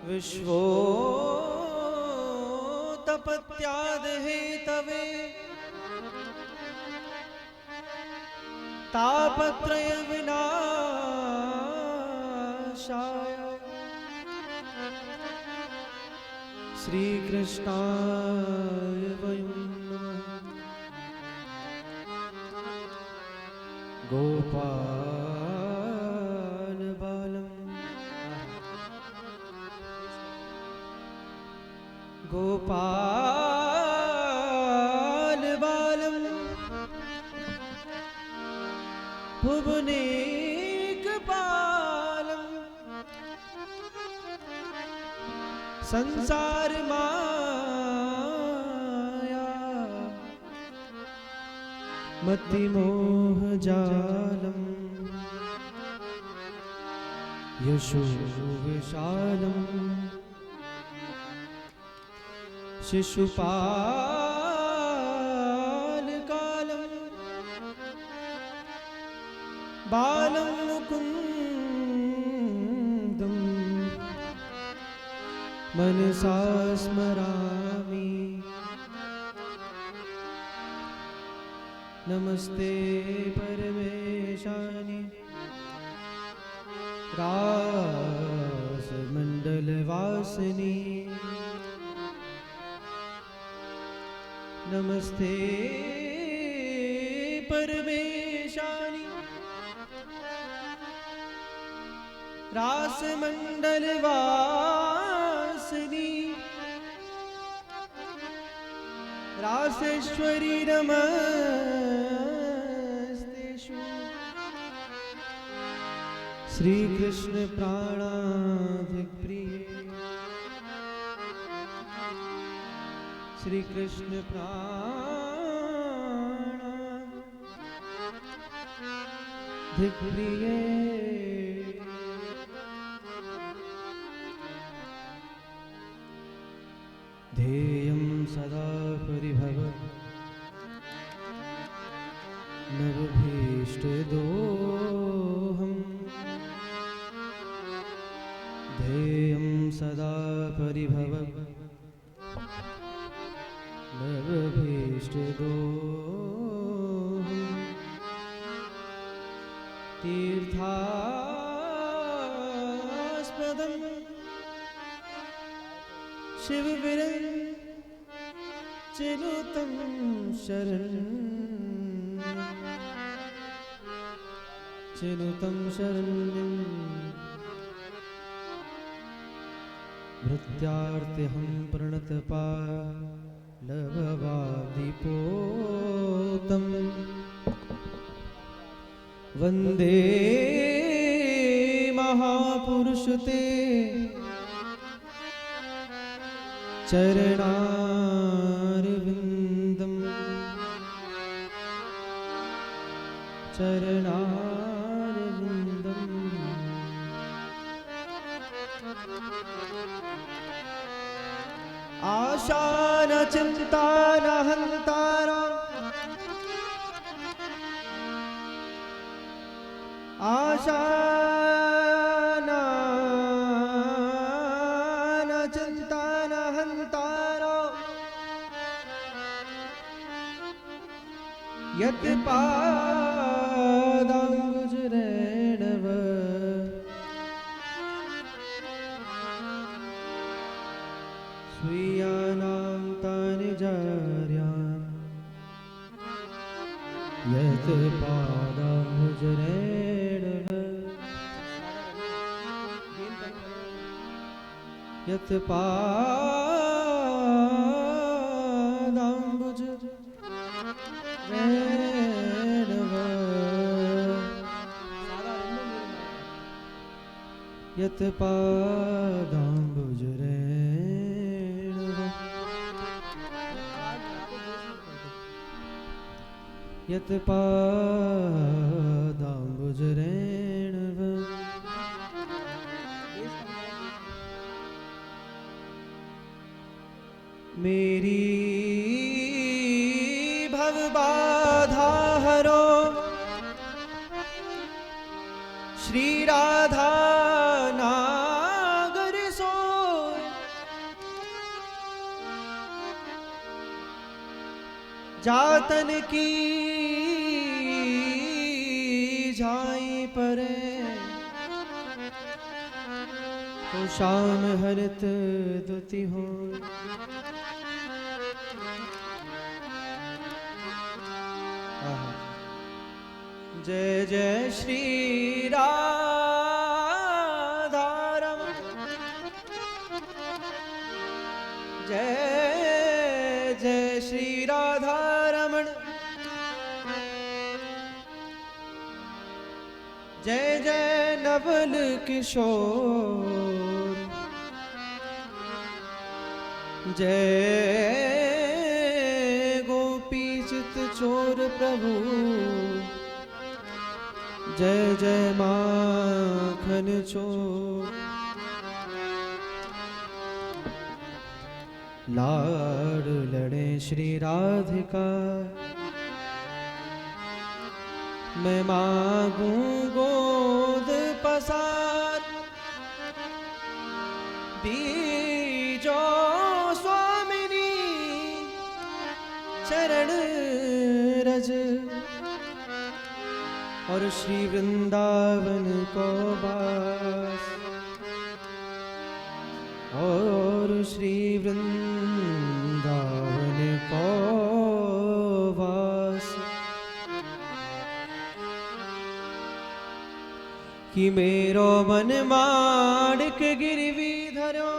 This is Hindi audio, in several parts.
विश्वोत्पत्त्याद् हेतवे तापत्रय विनाशाय श्री कृष्णाय वयं नमः। गोपाल बालम गोपाल बालम भुवनेकपालम संसार माया मतिमोह जालम यशो विशालम शिशुपाल कालम बालं मुकुन्दं मनसा स्मरामि। नमस्ते परमेशानि रासमण्डलवासिनि। नमस्ते परमेशानि रासमण्डलवासिनि। रासेश्वरी नमस्तेषु। श्री कृष्ण प्राणाधिप्रिये श्री कृष्ण प्राणाधिप्रिये ध्येयं सदा परिभव नवभीष्टदोहम्। ध्येयं सदा परिभव नवभीष्टदोहम्। तीर्थास्पदं शिवविरञ्चिनुतं शरण्यं भृत्यार्तिहं प्रणतपालभवादिपोतं। वन्दे महापुरुष ते चरणारविन्दं चरणारविन्दम्। आशा न चिन्ता न हन्तारा आशा न चिन्ता न हन्तारा यत् पादाम्बुजरेणव स्वीयानां तानि जार्यान् यत् पादाम्बुजरेणव यत् पादाम्बुजरेणव यत् पादाम्बुजरेणव यत् पादाम्बुजरेणव। मेरी भवबाधा हरो श्री राधा नागर सो जातन की झाई परे तो शाम हरत दुति हो। जय जय श्री राधारमण, जय जय श्री राधारमण, जय जय नवल किशोर, जय गोपी चित चोर प्रभु, जय जय माखन चोर। लाड लड़े श्री राधिका, मैं मांगूं गोद पसार, बीजो स्वामिनी चरण रज, और श्री वृंदावन को बास, और श्री वृंदावन को वास। कि मेरो मन माड़क गिरवी धरो,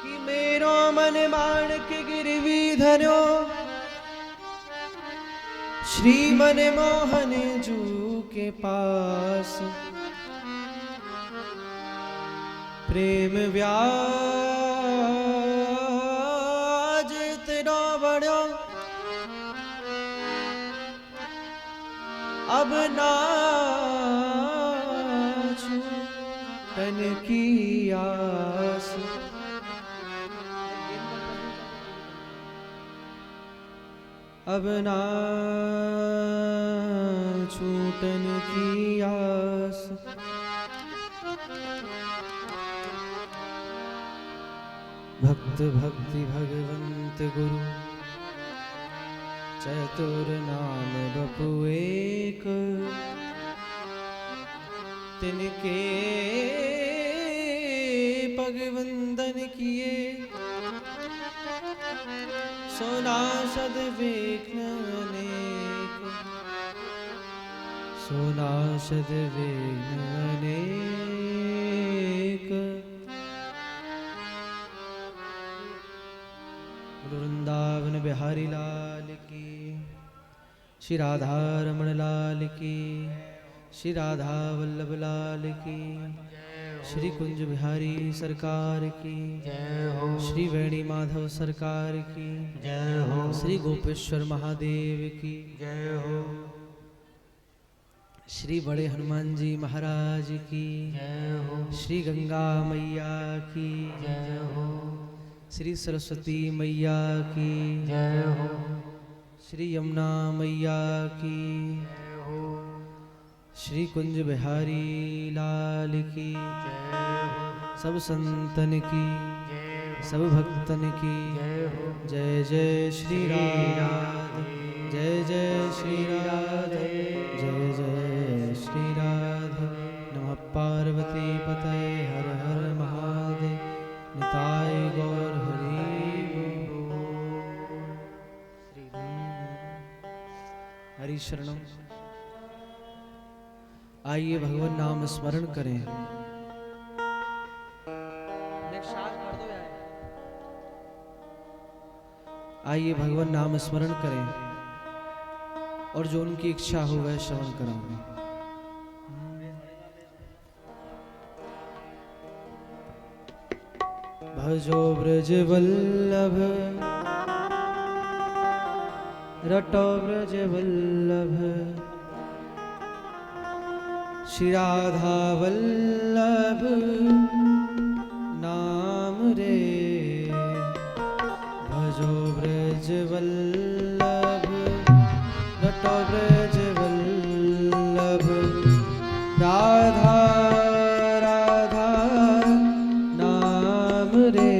कि मेरो मन माड़क गिरवी धरो, श्री मन मोहन जू के पास, प्रेम व्याज तेरो बड़ो, अब नाचू तन की आस। अब नाचू तन की आस। भक्त भक्ति भगवंत गुरु, चतुर नाम बपु एक, तिनके पगवंदन किए, सोनाशद विघ्न अनेक, सोनाशद विघ्न अनेक। वृंदावन बिहारी लाल की, श्री राधा रमण लाल की, श्री राधा वल्लभ लाल की, श्री कुंज बिहारी सरकार की जय हो, श्री वेणी माधव सरकार की जय हो, श्री गोपेश्वर महादेव की जय हो, श्री बड़े हनुमान जी महाराज की जय हो, श्री गंगा मैया की जय हो, श्री सरस्वती मैया की जय हो, श्री यमुना मैया की जय हो, श्री कुंज बिहारी लाल की जय हो, सब संतन की सब भक्तन की जय जय श्री राधे, जय जय श्री राधे, जय जय श्री राधे। नमः पार्वती पतये हर हर महादेव, निताय गौर हरि हरि शरणम। आइए भगवान नाम स्मरण करें। आइए भगवान नाम स्मरण करें और जो उनकी इच्छा हो वह श्रवण कराएं। भजो ब्रज वल्लभ, रटो ब्रज वल्लभ, श्री राधा वल्लभ नाम रे। भजो ब्रज वल्लभ, रटो ब्रज वल्लभ, राधा राधा नाम रे।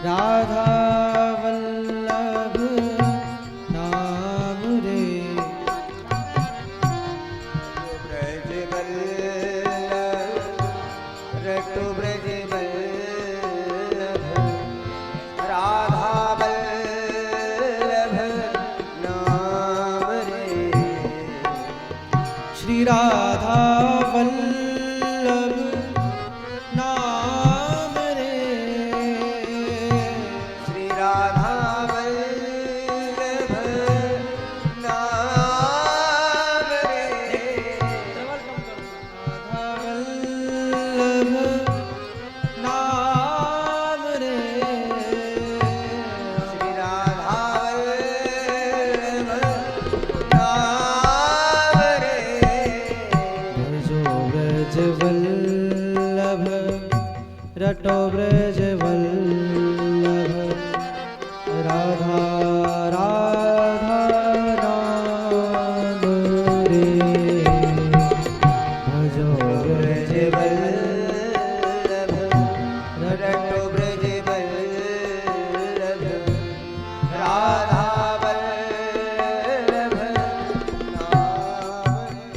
राधा वल्लभ नाम रे। ब्रज वल्लभ रटो ब्रज वल्लभ राधा वल्लभ नाम रे। श्री राधा वल्लभ नाम रे। श्री राधा वल्लभ नाम रे। राधा वल्लभ नाम रे। श्री राधा वल्लभ नाम रे। भजो ब्रज वल्लभ रटो ब्रज वल्लभ राधा राधा नाम रे। भजो ब्रज वल्लभ रटो ब्रज वल्लभ राधा वल्लभ नाम रे।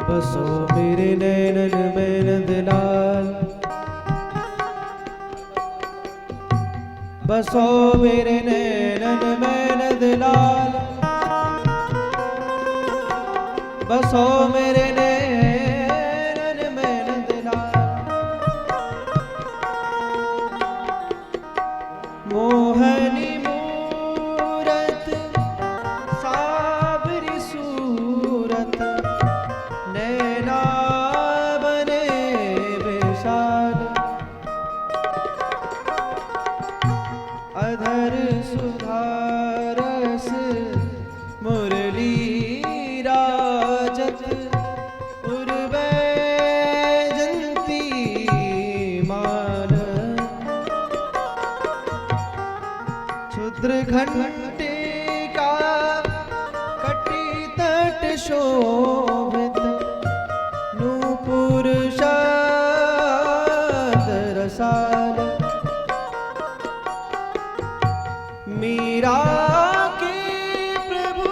बसो मेरे नैनन में नंदलाल। बसो मेरे नैनन में नंदलाल। बसो मेरे नैनन में नंदलाल। मोहनी मूरत सावरी सूरत नैना बने विशाल। अधर सुधारस मुरली राजत उर्वैजंती मान। क्षुद्र घंटिका कटी तट शोभित नूपुर शाद रसाल। मीरा के प्रभु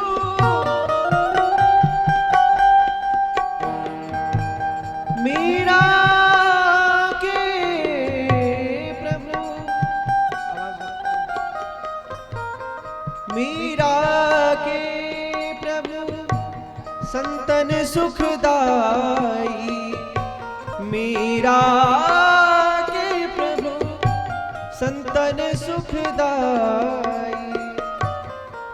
मीरा के प्रभु मीरा के प्रभु संतन सुखदाई। मीरा के प्रभु संतन सुखदाई।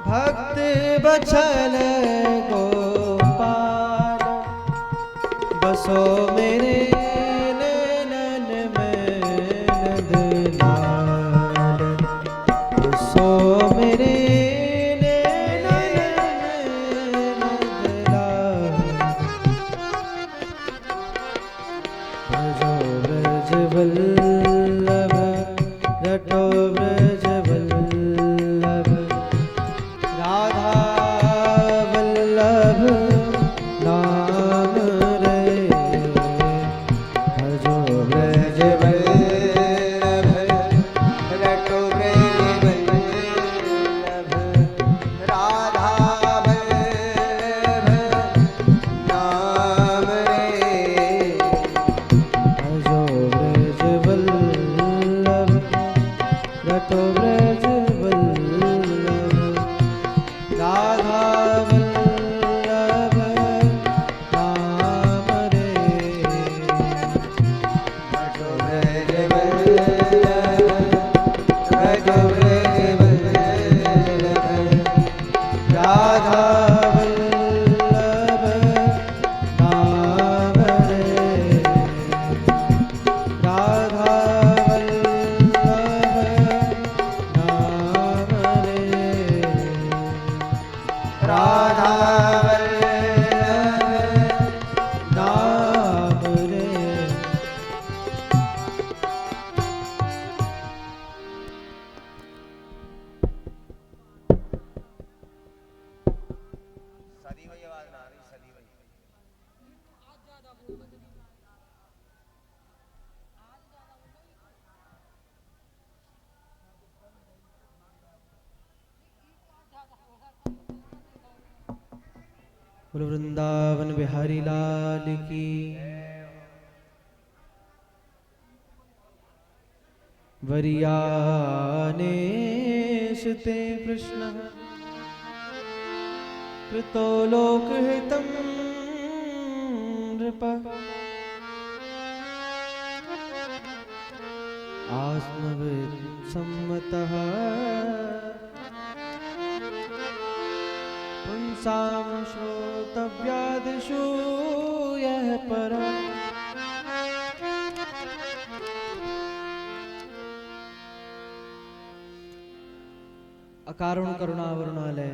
भक्त बछल गोपाल। बसो मेरे नैनन में नंदलाल। बसो मेरे नैनन में नंदलाल। भजो ब्रज वल्लभ रटो ब्रज वल्लभ राधा वल्लभ नाम रे। भजो ब्रज वल्लभ रटो ब्रज वल्लभ राधा वल्लभ नाम रे। भजो ब्रज वल्लभ रटो बोलो वृंदावन बिहारी लाल की। वरियानेशते कृष्ण कृतो लोकहितं नृप आत्मवित् सम्मतः पुंसां श्रोतव्यादिषु यः परः। अकारुण करुणावरुणालय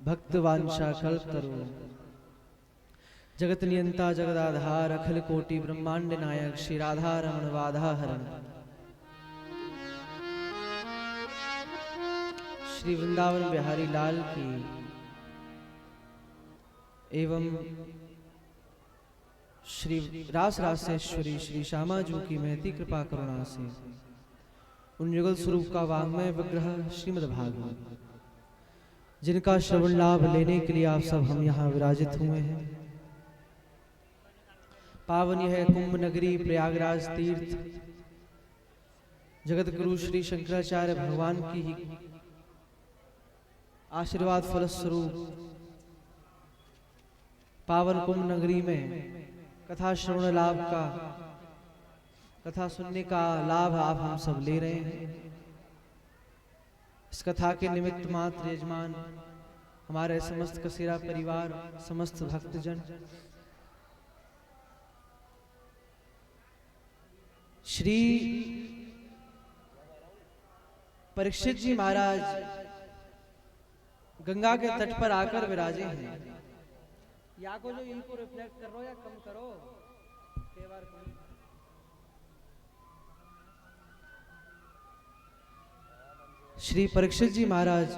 भक्त वांछा कल्पतरु जगत नियंता जगदाधार अखिल कोटि ब्रह्मांड नायक श्री राधा रमण वाधा हरण श्री वृंदावन बिहारी लाल की एवं श्री रास रासेश्वरी श्री श्यामाजू की महती कृपा करुणा से उन युगल स्वरूप का वांग्मय विग्रह श्रीमद् भागवत जिनका श्रवण लाभ लेने के लिए आप सब हम यहाँ विराजित हुए हैं। पावन यह कुंभ नगरी प्रयागराज तीर्थ जगत गुरु श्री शंकराचार्य भगवान की ही आशीर्वाद फलस्वरूप पावन कुंभ नगरी में कथा श्रवण लाभ का कथा सुनने का लाभ आप हम सब ले रहे हैं। इस कथा के निमित्त मात्र यजमान हमारे समस्त कसेरा परिवार समस्त भक्तजन श्री परीक्षित जी महाराज गंगा के तट पर आकर विराजे हैं। या को जो इनको रिफ्लेक्ट कर रो या कम करो कई बार श्री परीक्षित जी महाराज,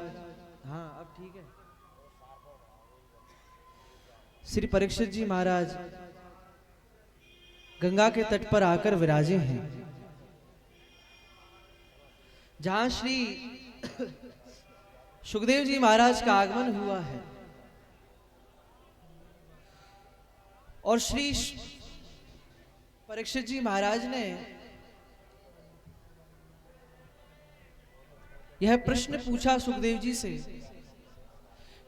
हाँ अब ठीक है। श्री परीक्षित जी महाराज गंगा के तट पर आकर विराजे हैं, जहां श्री सुखदेव जी महाराज का आगमन हुआ है और श्री परीक्षित जी महाराज ने यह प्रश्न पूछा सुखदेव जी से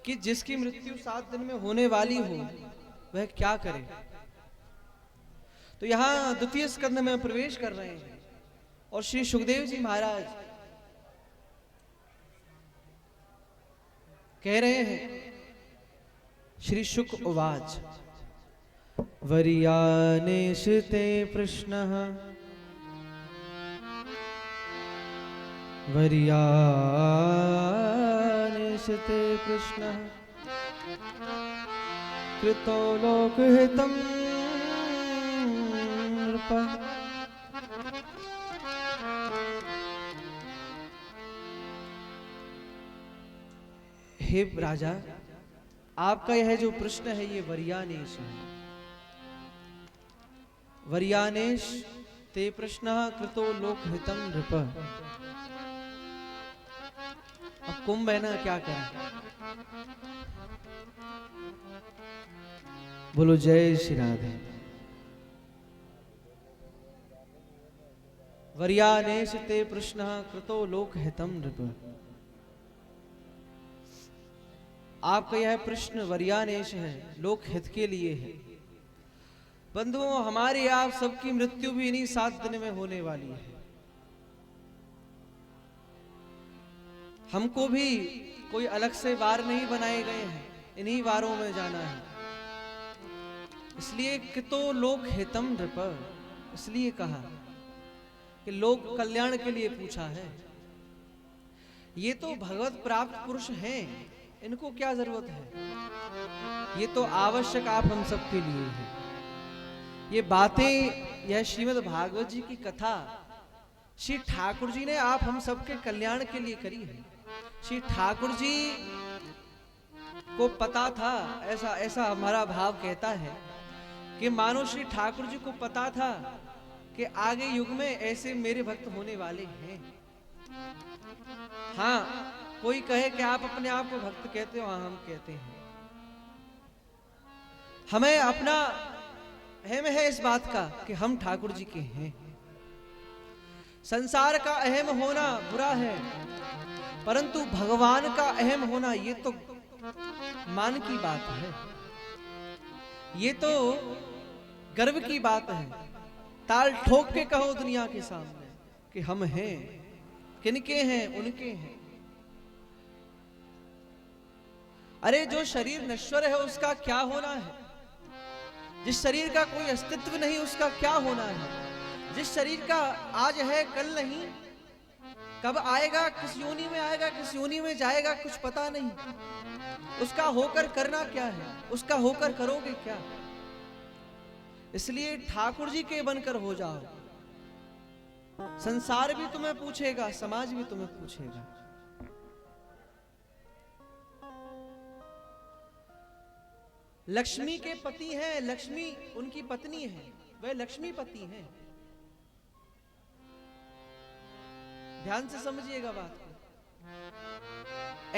कि जिसकी मृत्यु 7 दिन में होने वाली हो वह क्या करे। तो यहां द्वितीय स्कंद में प्रवेश कर रहे हैं और श्री सुखदेव जी महाराज कह रहे हैं, श्री शुक उवाच वरियानेशते प्रश्नः वरियानेशते प्रश्नः कृतो लोकहितं नृप। हे राजा, आपका यह जो प्रश्न है ये वरियानेश है। वरियानेश ते प्रश्नः कृतो लोकहितं नृप। अब कुंभ है ना, क्या करें। बोलो जय श्री राधे। वरियानेश ते प्रश्नः कृतो लोकहितं नृप। आपका यह प्रश्न वरियानेश है, लोकहित के लिए है। बंधुओं, हमारे आप सबकी मृत्यु भी इन्हीं 7 दिन में होने वाली है। हमको भी कोई अलग से वार नहीं बनाए गए हैं, इन्हीं वारों में जाना है। इसलिए कितो लोक हितम नृप, इसलिए कहा कि लोक कल्याण के लिए पूछा है। ये तो भगवत प्राप्त पुरुष हैं, इनको क्या जरूरत है। ये तो आवश्यक आप हम सबके लिए है। ये बातें, यह श्रीमद् भागवत जी की कथा श्री ठाकुर जी ने आप हम सबके कल्याण के लिए करी है। श्री ठाकुर जी को पता था, ऐसा हमारा भाव कहता है कि मानो श्री ठाकुर जी को पता था कि आगे युग में ऐसे मेरे भक्त होने वाले हैं। हाँ, कोई कहे कि आप अपने आप को भक्त कहते हो, हाँ हम कहते हैं। हमें अपना अहम है इस बात का कि हम ठाकुर जी के हैं। संसार का अहम होना बुरा है, परंतु भगवान का अहम होना ये तो मान की बात है, ये तो गर्व की बात है। ताल ठोक के कहो दुनिया के सामने कि हम हैं। किनके हैं? उनके हैं। अरे जो शरीर नश्वर है उसका क्या होना है? जिस शरीर का कोई अस्तित्व नहीं उसका क्या होना है? जिस शरीर का आज है कल नहीं, कब आएगा, किस योनि में आएगा, किस योनि में जाएगा, कुछ पता नहीं। उसका होकर करना क्या है? उसका होकर करोगे क्या? इसलिए ठाकुर जी के बनकर हो जाओ। संसार भी तुम्हें पूछेगा, समाज भी तुम्हें पूछेगा। लक्ष्मी के पति हैं, लक्ष्मी उनकी पत्नी है, वह लक्ष्मी पति हैं। ध्यान से समझिएगा बात को।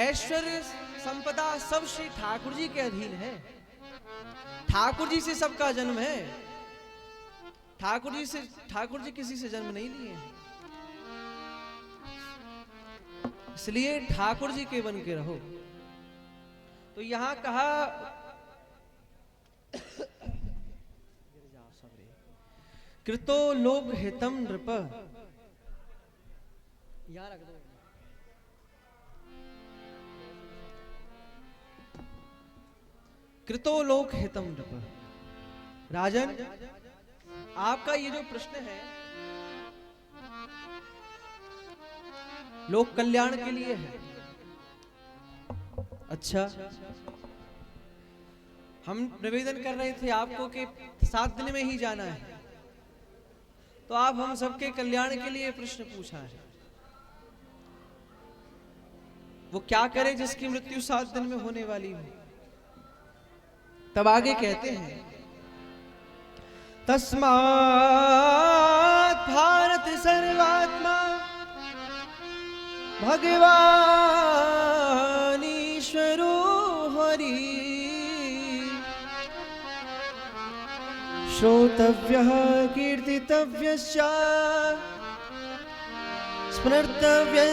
ऐश्वर्य संपदा सब श्री ठाकुर जी के अधीन है। ठाकुर जी से सबका जन्म है। ठाकुर जी किसी से जन्म नहीं लिए हैं। इसलिए ठाकुर जी के बन के रहो। तो यहां कहा कृतो लोक हितम नृप, यहां रख दो। कृतो लोक हितम नृप। राजन, आपका ये जो प्रश्न है लोक कल्याण के लिए है। अच्छा, हम निवेदन कर रहे थे आपको कि 7 दिन में ही जाना है, तो आप हम सबके कल्याण के लिए प्रश्न पूछा है। वो क्या करे जिसकी मृत्यु 7 दिन में होने वाली हो? तब आगे कहते हैं तस्मात् भारत सर्वात्मा भगवान ईश्वरो हरि श्रोतव्यः कीर्तितव्यश्च स्मर्तव्यश्चेच्छताव्यम्।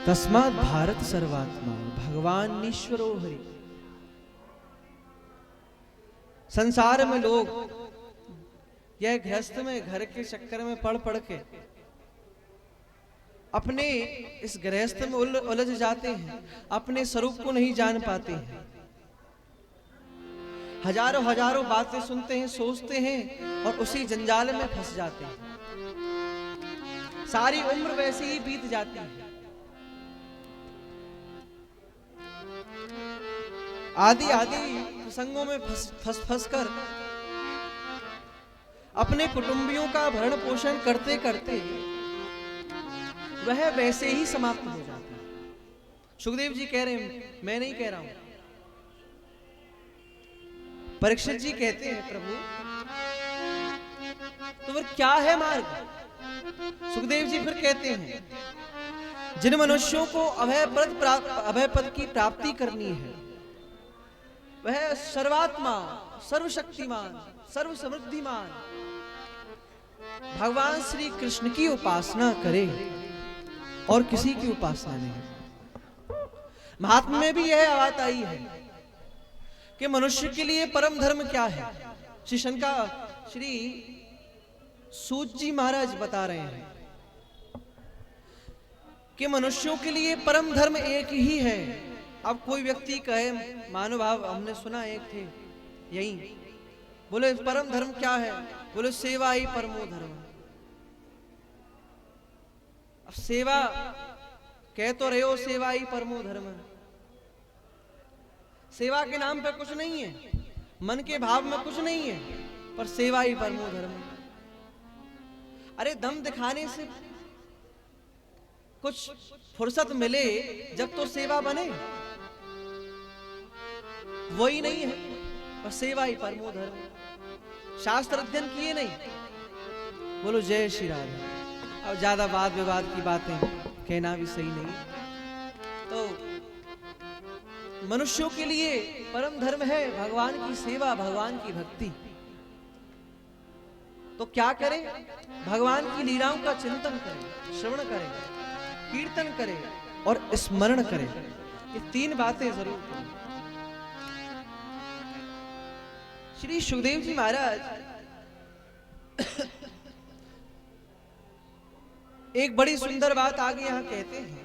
तस्मात् भारत सर्वात्मा भगवान ईश्वरो हरि। संसार में लोग यह गृहस्थ में घर के चक्कर में पढ़ के अपने इस गृहस्थ में उलझ जाते हैं, अपने स्वरूप को नहीं जान पाते हैं। हजारों हजारों बातें सुनते हैं, सोचते हैं और उसी जंजाल में फंस जाते हैं। सारी उम्र वैसे ही बीत जाती है। आदि प्रसंगों में फंस कर अपने कुटुंबियों का भरण पोषण करते करते वह वैसे ही समाप्त हो जाता है। सुखदेव जी कह रहे हैं, मैं नहीं कह रहा हूं। परीक्षित जी कहते हैं, प्रभु तो फिर क्या है मार्ग? सुखदेव जी फिर कहते हैं, जिन मनुष्यों को अभय पद की प्राप्ति करनी है वह सर्वात्मा, सर्वशक्तिमान, सर्वसमृद्धिमान भगवान श्री कृष्ण की उपासना करे और किसी की उपासना नहीं। महात्मा में भी यह बात आई है कि मनुष्य के लिए परम धर्म क्या है। श्री सूत जी महाराज बता रहे हैं कि मनुष्यों के लिए परम धर्म एक ही है। अब कोई व्यक्ति कहे, महानुभाव हमने सुना एक थे यही, बोले परम धर्म क्या है? बोले सेवा ही परमो धर्म। अब सेवा कह तो रहे हो, सेवा ही परमो धर्म। सेवा के नाम पे कुछ नहीं है, मन के भाव में कुछ नहीं है, पर सेवा ही परमो धर्म। अरे दम दिखाने से कुछ फुर्सत मिले जब तो सेवा बने, वही नहीं है, पर सेवा ही परमो धर्म। शास्त्र अध्ययन किए नहीं। बोलो जय श्री राम। अब ज्यादा वाद विवाद की बातें कहना भी सही नहीं। तो मनुष्यों के लिए परम धर्म है भगवान की सेवा, भगवान की भक्ति। तो क्या करें? भगवान की लीलाओं का चिंतन करें, श्रवण करें, कीर्तन करें और स्मरण करें। ये तीन बातें जरूर करें। श्री सुखदेव जी महाराज एक बड़ी सुंदर बात आगे यहां कहते हैं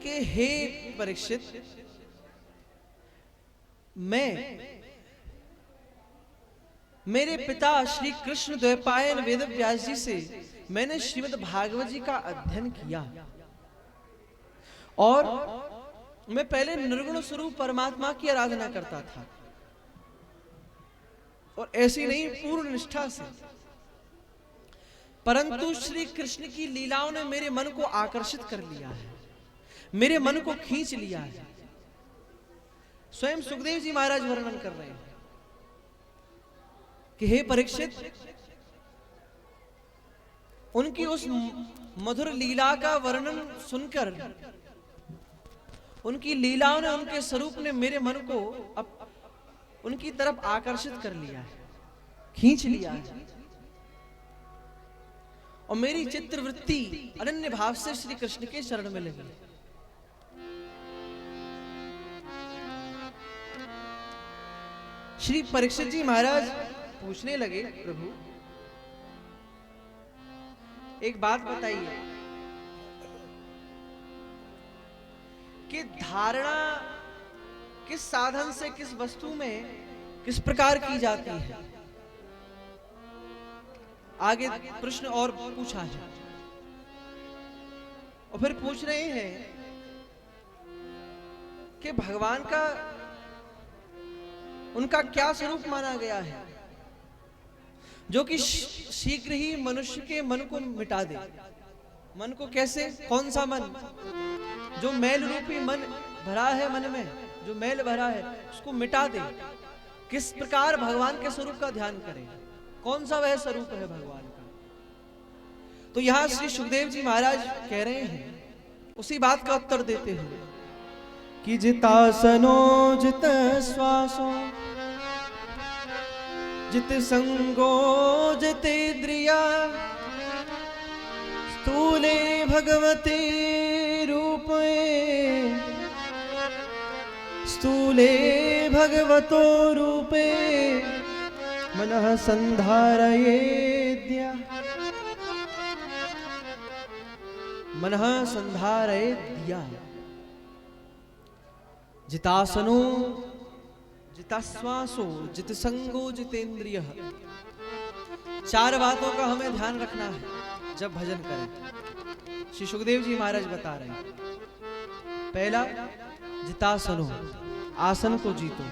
कि हे परीक्षित, मैं मेरे पिता श्री कृष्ण द्वैपायन वेद व्यास जी से मैंने श्रीमद् भागवत जी का अध्ययन किया और मैं पहले निर्गुण स्वरूप परमात्मा की आराधना करता था और ऐसी नहीं पूर्ण निष्ठा से, परंतु श्री कृष्ण की लीलाओं ने मेरे मन को आकर्षित कर लिया है, मेरे मन को खींच लिया है। स्वयं सुखदेव जी महाराज वर्णन कर रहे हैं कि हे परीक्षित, उनकी उस मधुर लीला का वर्णन सुनकर, उनकी लीलाओं ने, उनके स्वरूप ने मेरे मन को उनकी तरफ आकर्षित कर लिया है, खींच लिया है और मेरी चित्तवृत्ति अनन्य भाव से श्री कृष्ण के शरण में लगी। श्री परीक्षित जी महाराज पूछने लगे, प्रभु एक बात बताइए कि धारणा किस साधन से किस वस्तु में किस प्रकार की जाती है? आगे प्रश्न और पूछा है और फिर पूछ रहे हैं कि भगवान का उनका क्या स्वरूप माना गया है जो कि शीघ्र ही मनुष्य के मन को मिटा दे। मन को कैसे? कौन सा मन? जो मैल रूपी मन भरा है, मन में जो मैल भरा है उसको मिटा दे। किस प्रकार भगवान के स्वरूप का ध्यान करें? कौन सा वह स्वरूप है भगवान का? तो यहां श्री सुखदेव जी महाराज कह रहे हैं, उसी बात का उत्तर देते हुए कि जितासनो जित श्वासो जित संगो जितेन्द्रिया स्थूले भगवते रूपे स्थूले भगवतो रूपे मनः संधारयेद्या मनः संधारयेद्या। जितासनो जिताश्वासो जित संगो जितेन्द्रिय। चार बातों का हमें ध्यान रखना है जब भजन करें। श्री सुखदेव जी महाराज बता रहे हैं, पहला जितासनो, आसन को जीतो।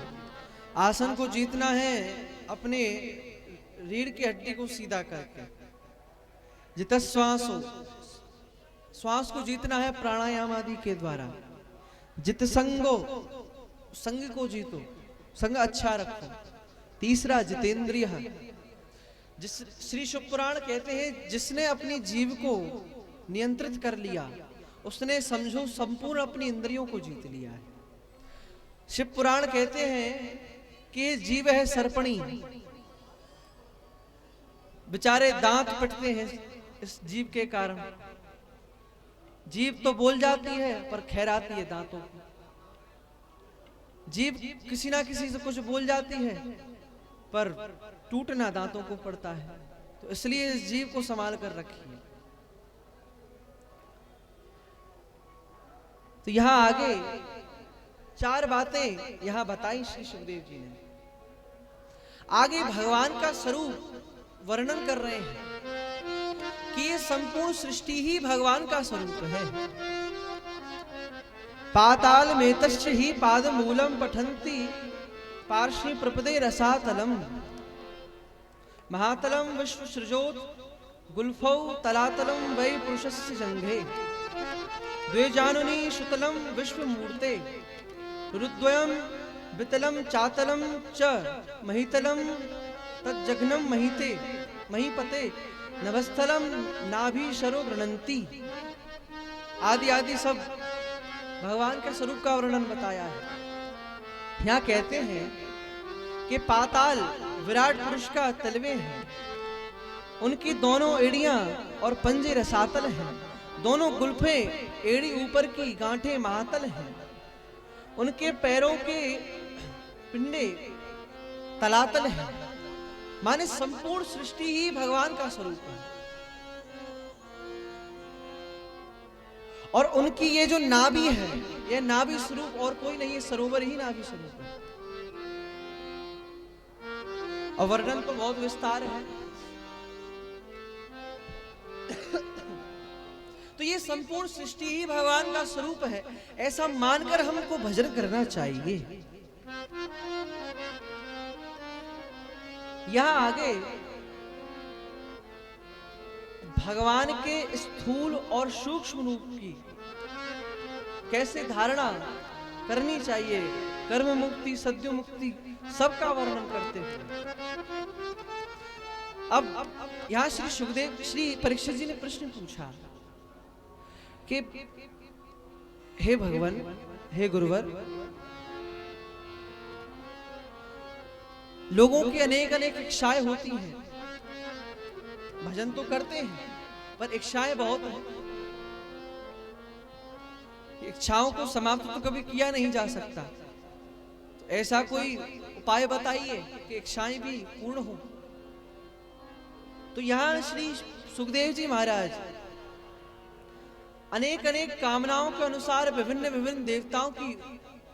आसन को जीतना है अपने रीढ़ की हड्डी को सीधा करके। जितश्वासो, श्वास को जीतना है प्राणायाम आदि के द्वारा। जित संगो, संग को जीतो, संग अच्छा रखो। तीसरा जितेंद्रिय, जिस श्री शिव पुराण कहते हैं जिसने अपनी जीव को नियंत्रित कर लिया उसने समझो संपूर्ण अपनी इंद्रियों को जीत लिया है। शिव पुराण कहते हैं कि जीव है सर्पणी, बेचारे दांत पिटते हैं इस जीव के कारण। जीव तो बोल जाती है पर खैराती है दांतों को। जीव किसी ना किसी से कुछ बोल जाती है पर टूटना दांतों को पड़ता है। तो इसलिए इस जीव को संभाल कर रखिए। तो यहां आगे चार बातें यहां बताई श्री सुखदेव जी ने। आगे भगवान का स्वरूप वर्णन कर रहे हैं कि ये संपूर्ण सृष्टि ही भगवान का स्वरूप है। पाताल मेतश्च ही पाद मूलम पठंती पार्श्वे प्रपदे रसातलम महातलम विश्व सृजोत गुल्फौ तलातलम वै पुरुषस्य जंघे द्वे जानुनी शुतलम विश्व मूर्ते रुद्वयम वितलम चातलम च महितलम तज्जघ्नम महीते महीपते नभस्थलम नाभि शरो गृणंती। आदि आदि सब भगवान के स्वरूप का वर्णन बताया है। यहाँ कहते हैं कि पाताल विराट पुरुष का तलवे हैं, उनकी दोनों एड़ियां और पंजे रसातल हैं, दोनों गुल्फे एड़ी ऊपर की गांठें महातल हैं, उनके पैरों के पिंडे तलातल हैं। माने संपूर्ण सृष्टि ही भगवान का स्वरूप है। और उनकी ये जो नाभि है, ये नाभि स्वरूप और कोई नहीं है, सरोवर ही नाभि स्वरूप है। और वर्णन तो बहुत विस्तार है। तो ये संपूर्ण सृष्टि ही भगवान का स्वरूप है, ऐसा मानकर हमको भजन करना चाहिए। यहां आगे भगवान के स्थूल और सूक्ष्म रूप की कैसे धारणा करनी चाहिए, कर्म मुक्ति सद्यो मुक्ति सबका वर्णन करते हैं। अब यहां श्री परीक्षित जी ने प्रश्न पूछा कि हे भगवान, हे गुरुवर, लोगों की अनेक अनेक इच्छाएं होती हैं, भजन तो करते हैं पर इच्छाएं बहुत हैं। इच्छाओं को समाप्त तो कभी किया नहीं जा सकता, तो ऐसा कोई उपाय बताइए कि इच्छाएं भी पूर्ण हो। तो यहां श्री सुखदेव जी महाराज अनेक अनेक कामनाओं के अनुसार विभिन्न विभिन्न देवताओं की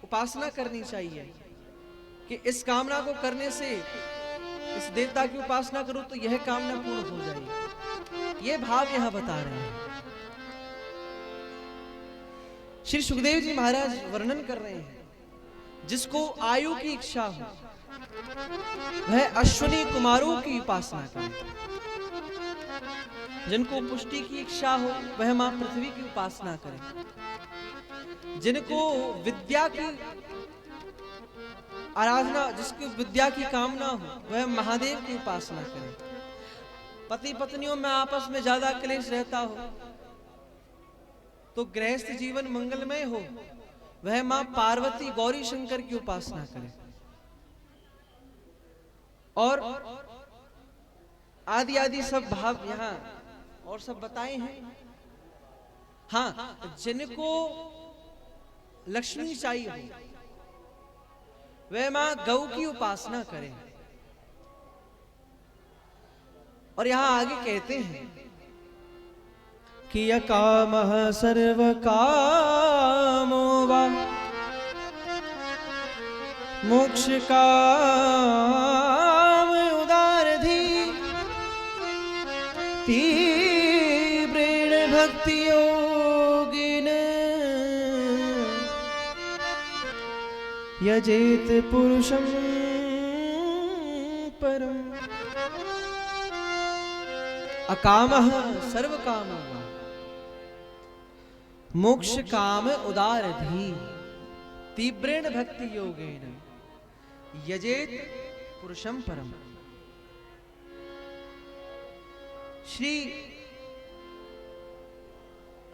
उपासना करनी चाहिए कि इस कामना को करने से, इस देवता की उपासना करो तो यह कामना पूर्ण हो जाएगी। यह भाव यहां बता रहे हैं। श्री सुखदेव जी महाराज वर्णन कर रहे हैं, जिसको आयु की इच्छा हो वह अश्विनी कुमारों की उपासना करे, जिनको पुष्टि की इच्छा हो वह मां पृथ्वी की उपासना करे, जिनको विद्या की आराधना, जिसको विद्या की कामना हो वह महादेव की उपासना करे, पति पत्नियों में आपस में ज्यादा क्लेश रहता हो तो गृहस्थ जीवन मंगलमय हो वह मां पार्वती गौरी शंकर की उपासना करे। और आदि आदि सब भाव यहां और सब बताए हैं। हाँ, जिनको लक्ष्मी चाहिए हो वह मां गौ की उपासना करें। और यहां आगे कहते हैं कि अकामः सर्व कामो वा मोक्ष काम उदारधि तीव्रेण भक्ति योगिन यजेत पुरुषं परम। अकामः सर्व कामः मोक्ष काम उदारधि तीव्रेण भक्ति योगेन यजेत पुरुषं परम। श्री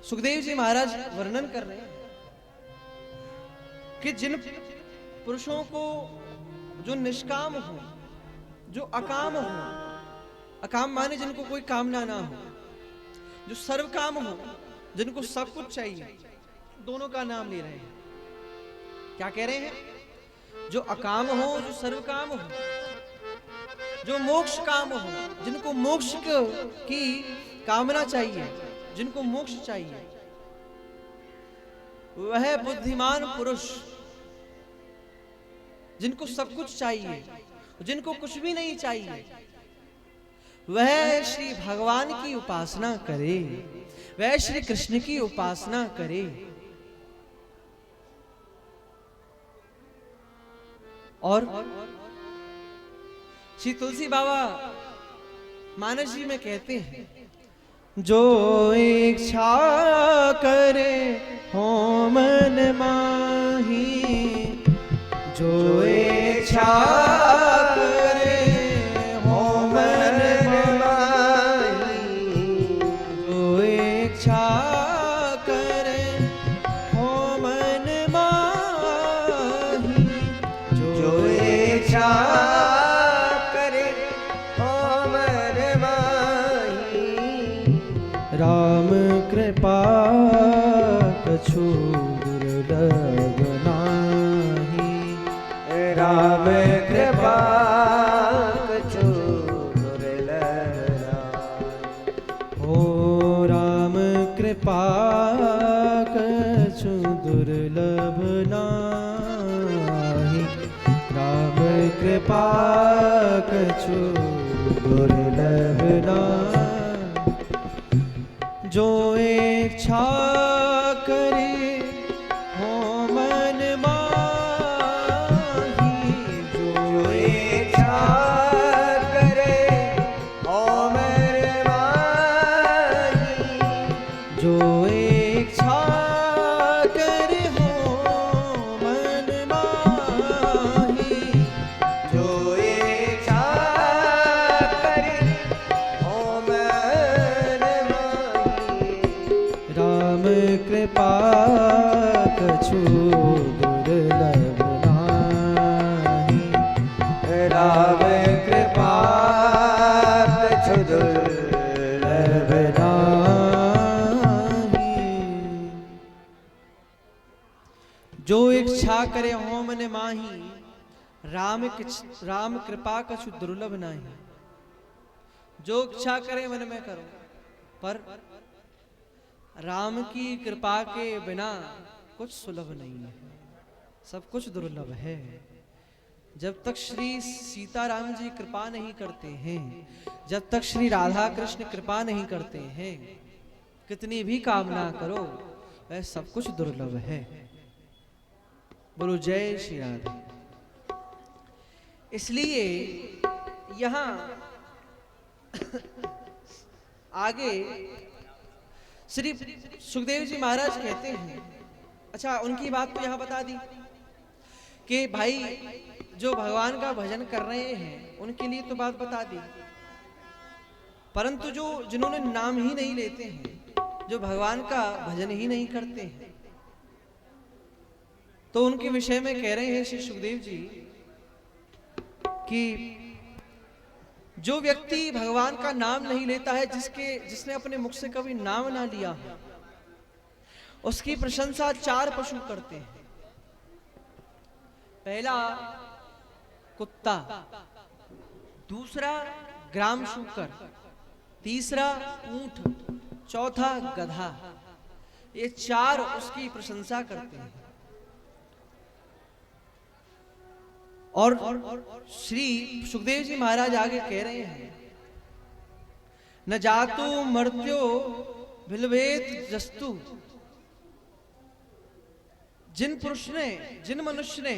सुखदेव जी महाराज वर्णन कर रहे हैं कि जिन पुरुषों को जो निष्काम हो, जो अकाम हो, अकाम माने जिनको कोई कामना ना हो, जो सर्व काम हो, जिनको सब कुछ चाहिए, दोनों का नाम ले रहे हैं। क्या कह रहे हैं? जो अकाम हो, जो सर्व काम हो, जो मोक्ष काम हो, जिनको मोक्ष की कामना चाहिए, जिनको मोक्ष चाहिए, वह बुद्धिमान पुरुष, जिनको सब कुछ चाहिए, जिनको कुछ भी नहीं चाहिए, वह श्री भगवान की उपासना करे, वह श्री कृष्ण की उपासना करे। और श्री तुलसी बाबा मानस जी में कहते हैं, जो इच्छा करे हो मन माही, जो इच्छा करे इच्छा करे हो मन माही, जो इच्छा करे हो मन माही। राम कृपा कछु दुर्लभ नाही, राम कृपा कछु दुर्लभ नाही। ओ राम कृपा कछु दुर्लभ नाही, राम कृपा कछु दुर्लभ नाही। जो इच्छा करे हो मन माही, जो इच्छा करे हो मन माही। जो इच्छा करे हो मन माही, जो इच्छा करे हो मन माही। राम कृपा कछु दुर्लभ नाही, राम कृपा कछु दुर्लभ नाही। जो इच्छा करे हो मन माही, राम कृपा कछु दुर्लभ नाही। जो इच्छा करे मन में करो, पर राम की कृपा के बिना कुछ सुलभ नहीं है, सब कुछ दुर्लभ है। जब तक श्री सीताराम जी कृपा नहीं करते हैं, जब तक श्री राधा कृष्ण कृपा नहीं करते हैं, कितनी भी कामना करो वह सब कुछ दुर्लभ है। बोलो जय श्री राधे। इसलिए यहां आगे श्री सुखदेव जी महाराज कहते हैं, अच्छा उनकी बात तो यहां बता दी कि भाई जो भगवान का भजन कर रहे हैं उनके लिए तो बात बता दी, परंतु जो जिन्होंने नाम ही नहीं लेते हैं, जो भगवान का भजन ही नहीं करते हैं, तो उनके विषय में कह रहे हैं श्री सुखदेव जी कि जो व्यक्ति भगवान का नाम नहीं लेता है, जिसने अपने मुख से कभी नाम ना लिया है, उसकी प्रशंसा 4 पशु करते हैं। पहला कुत्ता, दूसरा ग्राम शूकर, तीसरा ऊंट, चौथा गधा। ये 4 उसकी प्रशंसा करते हैं। और श्री सुखदेव जी महाराज आगे कह रहे हैं, न जातु मर्त्यो भिलवेत जस्तु। जिन मनुष्य ने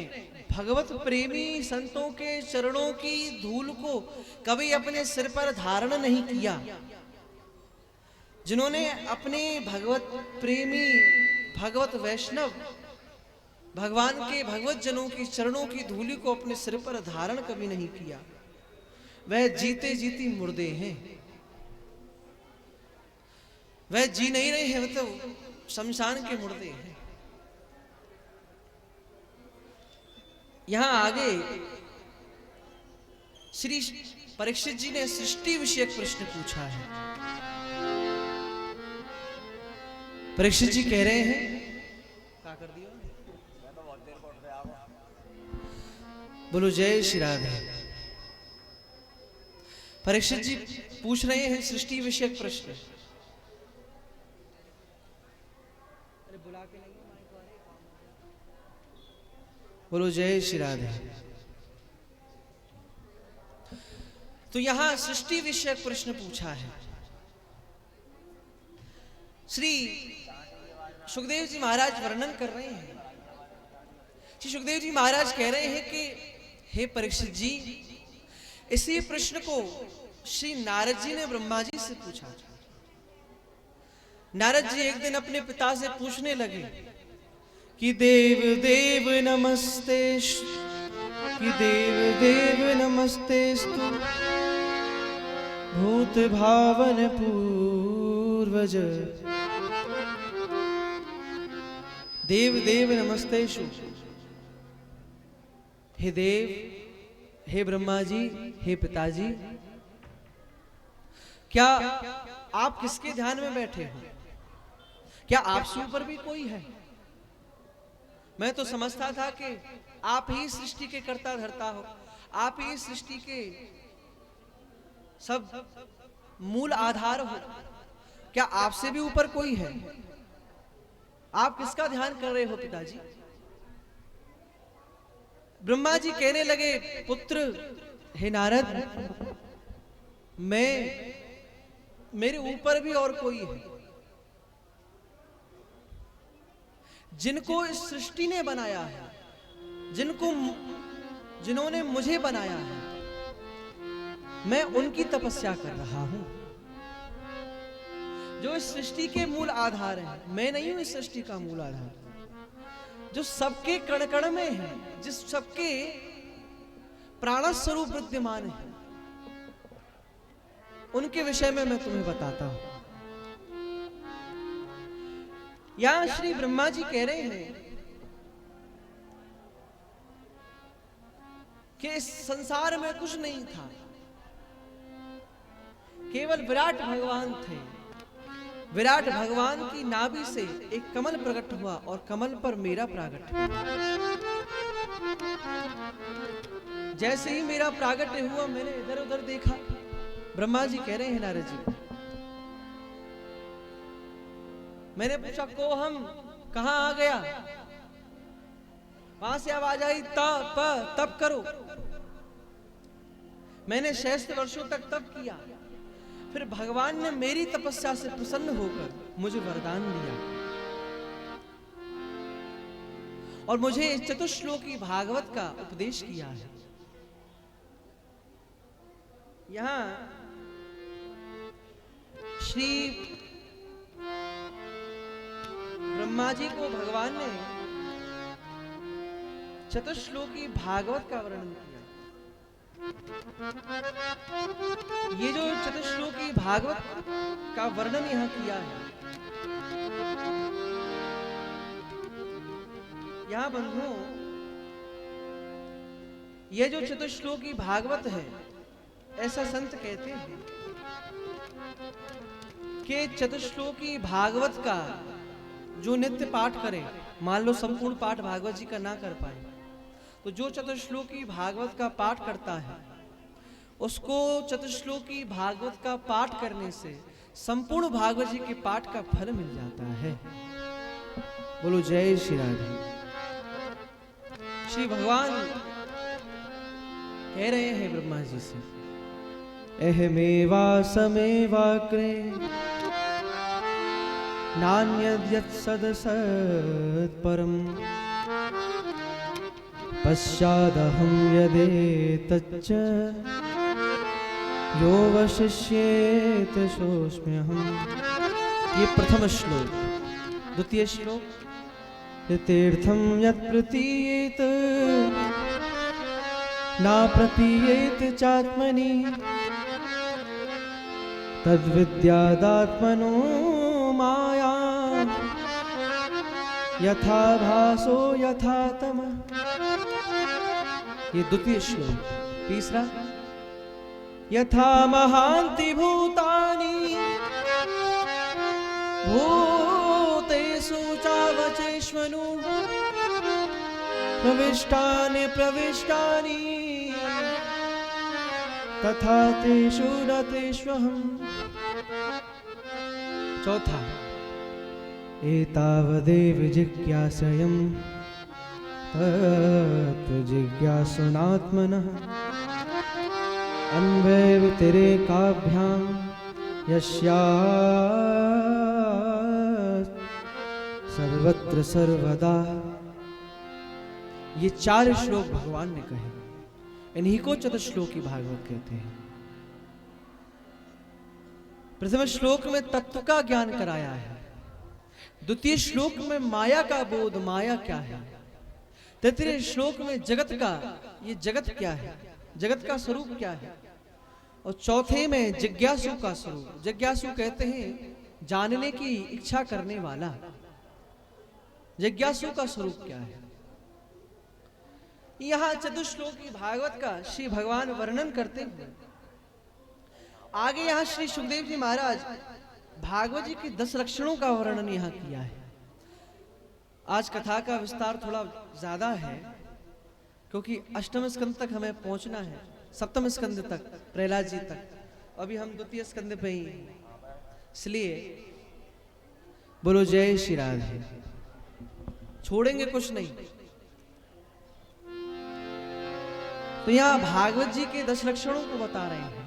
भगवत प्रेमी संतों के चरणों की धूल को कभी अपने सिर पर धारण नहीं किया, जिन्होंने अपने भगवत प्रेमी भगवत वैष्णव भगवान के भगवत जनों की चरणों की धूलि को अपने सिर पर धारण कभी नहीं किया, वह जीते जीती मुर्दे हैं। वह जी नहीं रहे हैं, मतलब शमशान के मुर्दे हैं। यहां आगे श्री परीक्षित जी ने सृष्टि विषयक प्रश्न पूछा है। परीक्षित जी कह रहे हैं, क्या कर दिया? बोलो जय श्री राधे। परीक्षित जी पूछ रहे हैं सृष्टि विषयक प्रश्न। अरे बुला के नहीं, बोलो जय श्री राधे। तो यहां सृष्टि विषयक प्रश्न पूछा है। श्री सुखदेव जी महाराज वर्णन कर रहे हैं। श्री सुखदेव जी महाराज कह रहे हैं कि हे परीक्षित जी, इसी प्रश्न को श्री नारद जी ने ब्रह्मा जी से पूछा। नारद जी एक दिन अपने पिता से पूछने लगे कि देव देव नमस्तेस्तु भूत भावन पूर्वज देव देव नमस्तेषु। हे देव, हे ब्रह्मा जी, हे पिताजी, क्या आप किसके ध्यान में बैठे हो? क्या आपसे ऊपर भी कोई है? मैं तो समझता था कि आप ही सृष्टि के कर्ता धर्ता हो, आप ही सृष्टि के सब मूल आधार हो। क्या आपसे भी ऊपर कोई है? आप किसका ध्यान कर रहे हो पिताजी? ब्रह्मा जी कहने लगे, पुत्र हे नारद, मेरे ऊपर भी और कोई है, जिनको इस सृष्टि ने बनाया है, जिन्होंने मुझे बनाया है, मैं उनकी तपस्या कर रहा हूं। जो इस सृष्टि के मूल आधार हैं, मैं नहीं हूं इस सृष्टि का मूल आधार, जो सबके कण कण में है, जिस सबके प्राण स्वरूप विद्यमान है, उनके विषय में मैं तुम्हें बताता हूं। यहां श्री ब्रह्मा जी कह रहे हैं कि इस संसार में कुछ नहीं था, केवल विराट भगवान थे। विराट भगवान की नाभि से एक कमल प्रकट हुआ और कमल पर मेरा प्रागट हुआ। जैसे ही मेरा प्रागट्य हुआ, मैंने इधर उधर देखा। ब्रह्मा जी कह रहे हैं नारद जी, मैंने पूछा, को हम कहां आ गया? वहां से आवाज आई, तप करो। मैंने 600 वर्षों तक तप किया। फिर भगवान ने मेरी तपस्या से प्रसन्न होकर मुझे वरदान दिया और मुझे चतुश्लोकी भागवत का उपदेश किया है। यहां श्री ब्रह्मा जी को भगवान ने चतुश्लोकी भागवत का वर्णन किया। ये जो चतुश्लोकी भागवत का वर्णन यहां किया है, यहां बंधुओं, ये जो चतुश्लोकी भागवत है, ऐसा संत कहते हैं कि चतुश्लोकी भागवत का जो नित्य पाठ करे, मान लो संपूर्ण पाठ भागवत जी का ना कर पाए, तो जो चतुश्लोकी भागवत का पाठ करता है, उसको चतुश्लोकी भागवत का पाठ करने से संपूर्ण भागवत जी के पाठ का फल मिल जाता है। बोलो जय श्री राधे। श्री भगवान कह रहे हैं ब्रह्मा जी से, अहमेवा समेवाग्रे नान्यद्यत् सदसत्परम् पश्चादहं यदेतच्च यो वशिष्येत सोऽस्म्यहम्। ये प्रथम श्लोक। द्वितीय श्लोक, तीर्थम यत् प्रतीयेत ना प्रतीयेत चात्मनि तद्विद्यादात्मनो माया यथा भासो यथा तमः। ये द्वितीय श्लोक। तीसरा, यथा महान्ति भूतानि भूतेषु चावचेष्वनु प्रविष्टानि प्रविष्टानि तथा तेषु न तेष्वहम्। चौथा, एतावदेव जिज्ञासयम् तत्त्वजिज्ञासुनात्मनः अन्वयव्यतिरेकाभ्यां यस्या सर्वत्र सर्वदा। ये 4 श्लोक भगवान ने कहे, इन्हीं को चतुश्लोकी भागवत कहते हैं। प्रथम श्लोक में तत्व का ज्ञान कराया है, द्वितीय श्लोक में माया का बोध, माया क्या है, तृतीय श्लोक में जगत का, ये जगत क्या है, जगत का स्वरूप क्या है, और चौथे में जिज्ञासु का स्वरूप। जिज्ञासु कहते हैं जानने की इच्छा करने वाला। जिज्ञासु का स्वरूप क्या है। यहां चतुश्लोकी भागवत का श्री भगवान वर्णन करते हुए आगे यहां श्री सुखदेव जी महाराज भागवत जी के 10 लक्षणों का वर्णन यहां किया है। आज कथा का विस्तार थोड़ा ज्यादा है क्योंकि अष्टम स्कंद तक हमें पहुंचना है, सप्तम स्कंद तक प्रहलाद जी तक, अभी हम द्वितीय स्कंद पे ही, इसलिए बोलो जय श्री राधे, छोड़ेंगे कुछ नहीं। तो यहां भागवत जी के 10 लक्षणों को बता रहे हैं।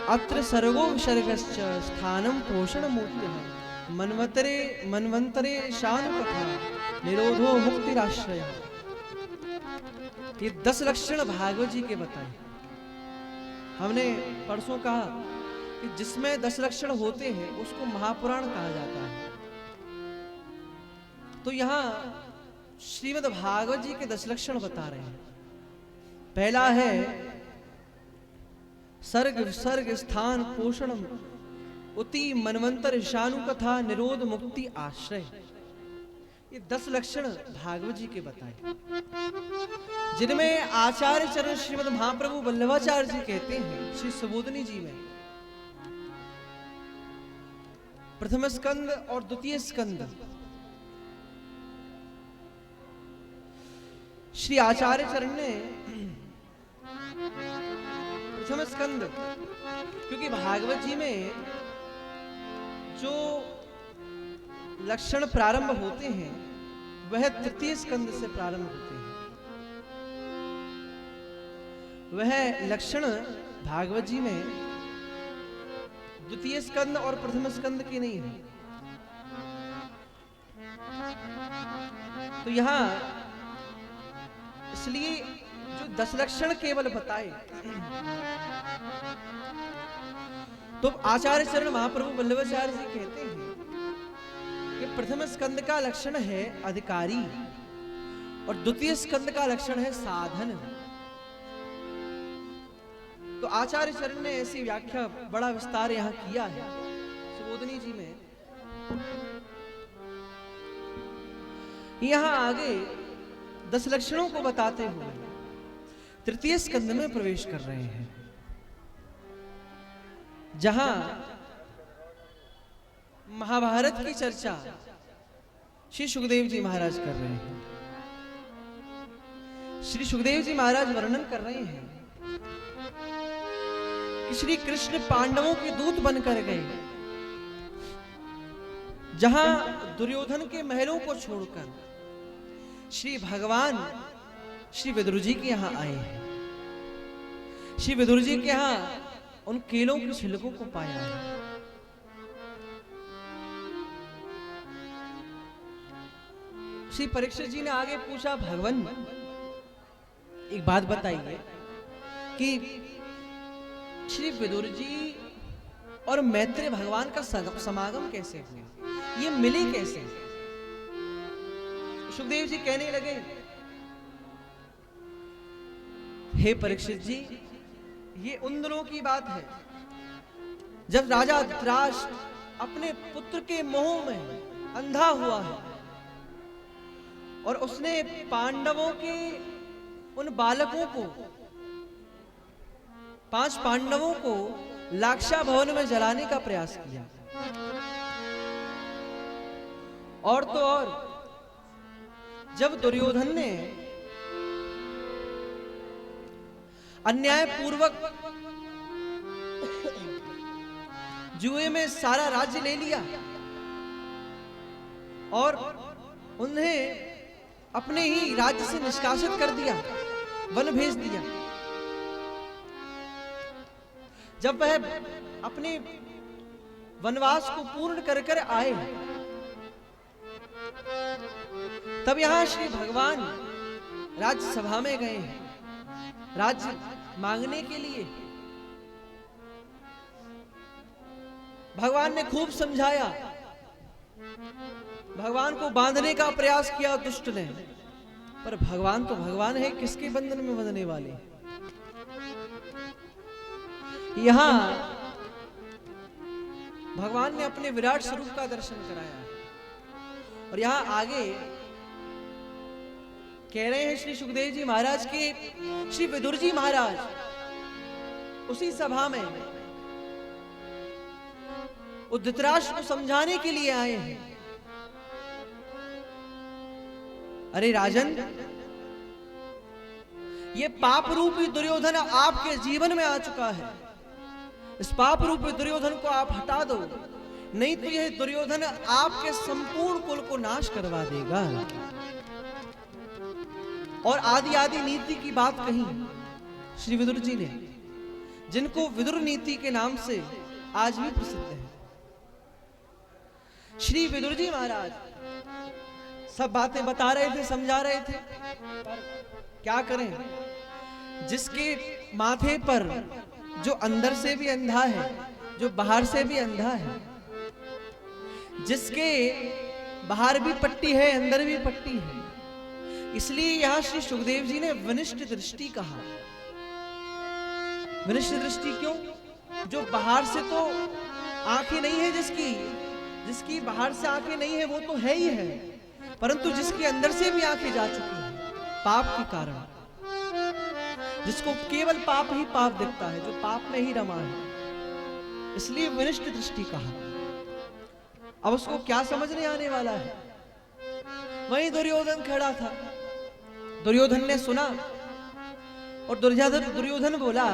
अत्र सर्वो विसर्गश्च स्थानम पोषण मूर्ति मनवंतरे शान कथा निरोधो मुक्तिराश्रय। ये 10 लक्षण भागवत जी के बताए। हमने परसों कहा कि जिसमें 10 लक्षण होते हैं उसको महापुराण कहा जाता है। तो यहां श्रीमद् भागवत जी के 10 लक्षण बता रहे हैं। पहला है सर्ग विसर्ग स्थान पोषण उति मनवंतर शानु कथा निरोध मुक्ति आश्रय। ये 10 लक्षण भागवत जी के बताए, जिनमें आचार्य चरण श्रीमद् महाप्रभु वल्लभाचार्य जी कहते हैं श्री सुबोधनी जी में प्रथम स्कंद और द्वितीय स्कंद श्री आचार्य चरण ने प्रथम स्कंद, क्योंकि भागवत जी में जो लक्षण प्रारंभ होते हैं वह तृतीय स्कंद से प्रारंभ होते हैं। वह लक्षण भागवत जी में द्वितीय स्कंद और प्रथम स्कंद के नहीं है। तो यहां इसलिए जो 10 लक्षण केवल बताए, तो आचार्य चरण महाप्रभु वल्लभाचार्य जी कहते हैं कि प्रथम स्कंद का लक्षण है अधिकारी और द्वितीय स्कंद का लक्षण है साधन। तो आचार्य चरण ने ऐसी व्याख्या बड़ा विस्तार यहां किया है सुबोधनी जी में। यहां आगे 10 लक्षणों को बताते हुए तृतीय स्कंद में प्रवेश कर रहे हैं, जहां महाभारत की चर्चा श्री सुखदेव जी महाराज कर रहे हैं। श्री सुखदेव जी महाराज वर्णन कर रहे हैं कि श्री कृष्ण पांडवों के दूत बनकर गए, जहां दुर्योधन के महलों को छोड़कर श्री भगवान श्री विदुर जी के यहां आए हैं। श्री विदुर जी के यहां उन केलों के छिलकों को पाया है। श्री परीक्षित जी ने आगे पूछा, भगवान एक बात बताइए कि श्री विदुर जी और मैत्रेय भगवान का समागम कैसे हुआ, ये मिले कैसे? सुखदेव जी कहने लगे, हे परीक्षित जी, ये उन दिनों की बात है जब राजा धृतराष्ट्र अपने पुत्र के मोह में अंधा हुआ है और उसने पांडवों के उन बालकों को, 5 पांडवों को लाक्षा भवन में जलाने का प्रयास किया। और तो और जब दुर्योधन ने अन्याय पूर्वक जुए में सारा राज्य ले लिया और उन्हें अपने ही राज्य से निष्कासित कर दिया, वन भेज दिया, जब वह अपने वनवास को पूर्ण कर कर आए, तब यहां श्री भगवान राज्यसभा में गए हैं राज्य मांगने के लिए। भगवान ने खूब समझाया, भगवान को बांधने का प्रयास किया दुष्ट ने, पर भगवान तो भगवान है, किसके बंधन में बंधने वाले। यहां भगवान ने अपने विराट स्वरूप का दर्शन कराया और यहां आगे कह रहे हैं श्री सुखदेव जी महाराज के श्री विदुर जी महाराज उसी सभा में धृतराष्ट्र को समझाने के लिए आए हैं। अरे राजन, ये पाप रूपी दुर्योधन आपके जीवन में आ चुका है। इस पाप रूपी दुर्योधन को आप हटा दो, नहीं तो यह दुर्योधन आपके संपूर्ण कुल को नाश करवा देगा। और आदि आदि नीति की बात कही श्री विदुर जी ने, जिनको विदुर नीति के नाम से आज भी प्रसिद्ध है। श्री विदुर जी महाराज सब बातें बता रहे थे, समझा रहे थे, क्या करें, जिसके माथे पर जो अंदर से भी अंधा है, जो बाहर से भी अंधा है, जिसके बाहर भी पट्टी है अंदर भी पट्टी है, इसलिए यहां श्री सुखदेव जी ने विनिष्ट दृष्टि कहा। विनिष्ट दृष्टि क्यों? जो बाहर से तो आंखें नहीं है, जिसकी बाहर से आंखें नहीं है वो तो है ही है, परंतु जिसके अंदर से भी आंखें जा चुकी हैं पाप के कारण, जिसको केवल पाप ही पाप दिखता है, जो पाप में ही रमा है, इसलिए विनिष्ट दृष्टि कहा। अब उसको क्या समझने आने वाला है? वहीं दुर्योधन खड़ा था। दुर्योधन ने सुना और दुर्योधन बोला,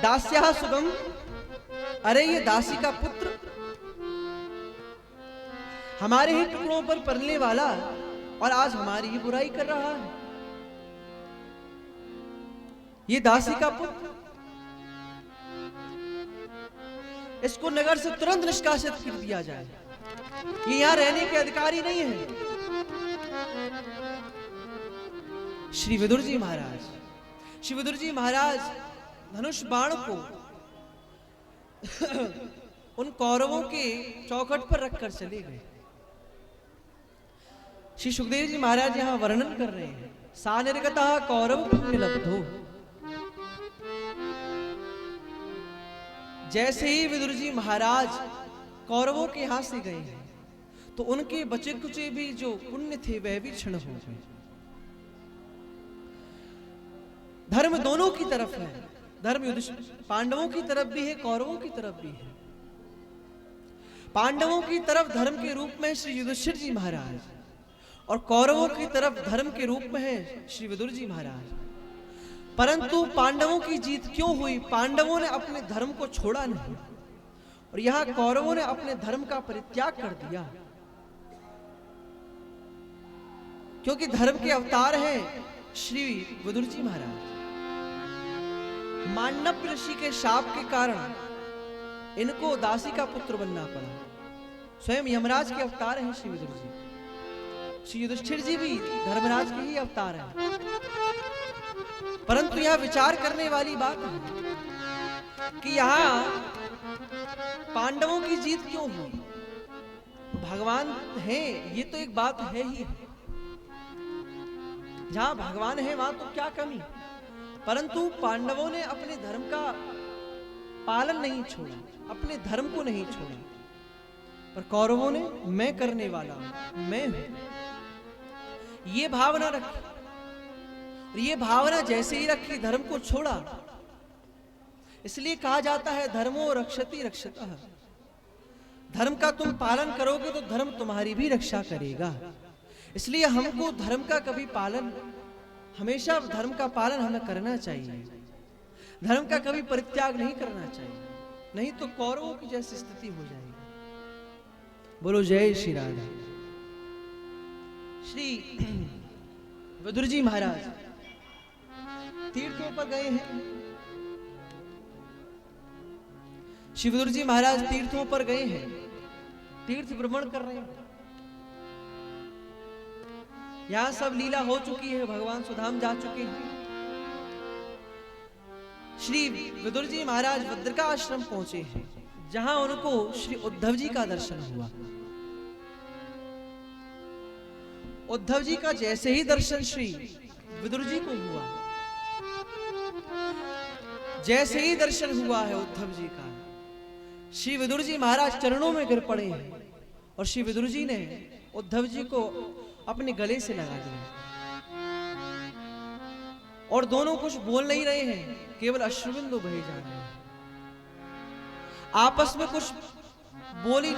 दास्या सुगम, अरे ये दासी का पुत्र हमारे ही टुकड़ों पर पलने वाला और आज हमारी ही बुराई कर रहा है। ये दासी का पुत्र, इसको नगर से तुरंत निष्कासित कर दिया जाए, ये यहां रहने के अधिकारी नहीं है। श्री विदुर जी महाराज धनुष बाण को उन कौरवों के चौखट पर रखकर चले गए। श्री सुखदेव जी महाराज यहां वर्णन कर रहे हैं, सा निर्गता कौरव पुण्य लब्धो। जैसे ही विदुर जी महाराज कौरवों के यहां से गए हैं, तो उनके बचे कुचे भी जो पुण्य थे वह भी क्षण हो गए। धर्म दोनों की तरफ है, धर्म पांडवों की तरफ भी है, कौरवों की तरफ भी है। पांडवों की तरफ धर्म के रूप में श्री युधिष्ठिर जी महाराज, और कौरवों की तरफ धर्म के रूप में है श्री विदुर जी महाराज। परंतु पांडवों की जीत क्यों हुई? पांडवों ने अपने धर्म को छोड़ा नहीं, और यहां कौरवों ने अपने धर्म का परित्याग कर दिया, क्योंकि धर्म के अवतार हैं श्री विदुर जी महाराज। मांडव ऋषि के शाप के कारण इनको दासी का पुत्र बनना पड़ा। स्वयं यमराज के अवतार हैं श्री विदुर जी। श्री युधिष्ठिर जी भी धर्मराज के ही अवतार हैं। परंतु यह विचार करने वाली बात है कि यहां पांडवों की जीत क्यों हुई? भगवान है, ये तो एक बात है ही है। जहां भगवान है वहां तो क्या कमी, परंतु पांडवों ने अपने धर्म का पालन नहीं छोड़ा, अपने धर्म को नहीं छोड़ा। पर कौरवों ने मैं करने वाला हूं, मैं हूं, ये भावना रखी, और ये भावना जैसे ही रखी धर्म को छोड़ा। इसलिए कहा जाता है धर्मो रक्षति रक्षतः। धर्म का तुम पालन करोगे तो धर्म तुम्हारी भी रक्षा करेगा। इसलिए हमको धर्म का कभी पालन, हमेशा धर्म का पालन हमें करना चाहिए, धर्म का कभी परित्याग नहीं करना चाहिए, नहीं तो कौरवों की जैसी स्थिति हो जाएगी। बोलो जय श्री राधे। श्री विदुर जी महाराज तीर्थों पर गए हैं। श्री विदुर जी महाराज तीर्थों पर गए हैं, तीर्थ भ्रमण कर रहे हैं। यहां सब लीला हो चुकी है, भगवान सुधाम जा चुके हैं। श्री विदुर जी महाराज भद्रका आश्रम पहुंचे हैं, जहां उनको श्री उद्धव जी का दर्शन हुआ। उद्धव जी का जैसे ही दर्शन श्री विदुर जी को हुआ, जैसे ही दर्शन हुआ है उद्धव जी का, श्री विदुर जी महाराज चरणों में गिर पड़े हैं, और श्री विदुर जी ने उद्धव जी को अपने गले से लगा दिया और दोनों कुछ बोल नहीं रहे हैं, केवल अश्रुबिंदु बहे जा रहे हैं। आपस में कुछ बोली,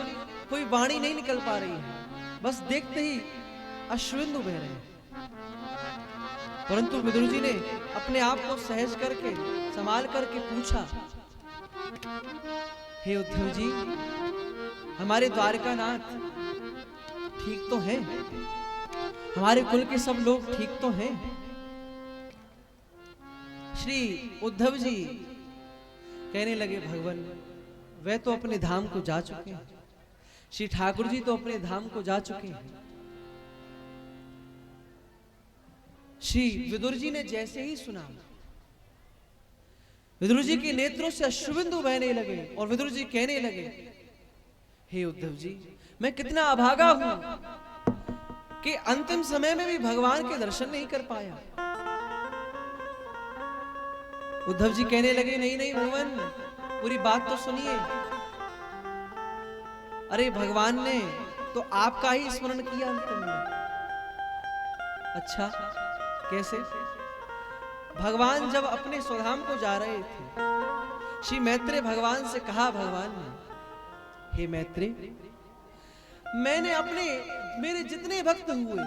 कोई वाणी नहीं निकल पा रही है, बस देखते ही अश्रुबिंदु बह रहे हैं। परंतु विदुर जी ने अपने आप को सहज करके संभाल करके पूछा, हे उद्धव जी, हमारे द्वारकानाथ ठीक तो हैं? हमारे कुल के सब लोग ठीक तो हैं? श्री उद्धव जी कहने लगे, भगवान वे तो अपने धाम को जा चुके हैं, श्री ठाकुर जी तो अपने धाम को जा चुके हैं। श्री विदुर जी ने जैसे ही सुना, विदुर जी के नेत्रों से अश्रुबिंदु बहने लगे और विदुर जी कहने लगे, हे उद्धव जी, मैं कितना अभागा हूं कि अंतिम समय में भी भगवान के दर्शन नहीं कर पाया। उद्धव जी कहने लगे, नहीं नहीं भगवान, पूरी बात तो सुनिए। अरे भगवान ने तो आपका ही स्मरण किया अंतिम में। अच्छा, कैसे? भगवान जब अपने स्वधाम को जा रहे थे, श्री मैत्रेय भगवान से कहा, भगवान ने, हे मैत्रेय, मैंने अपने मेरे जितने भक्त हुए,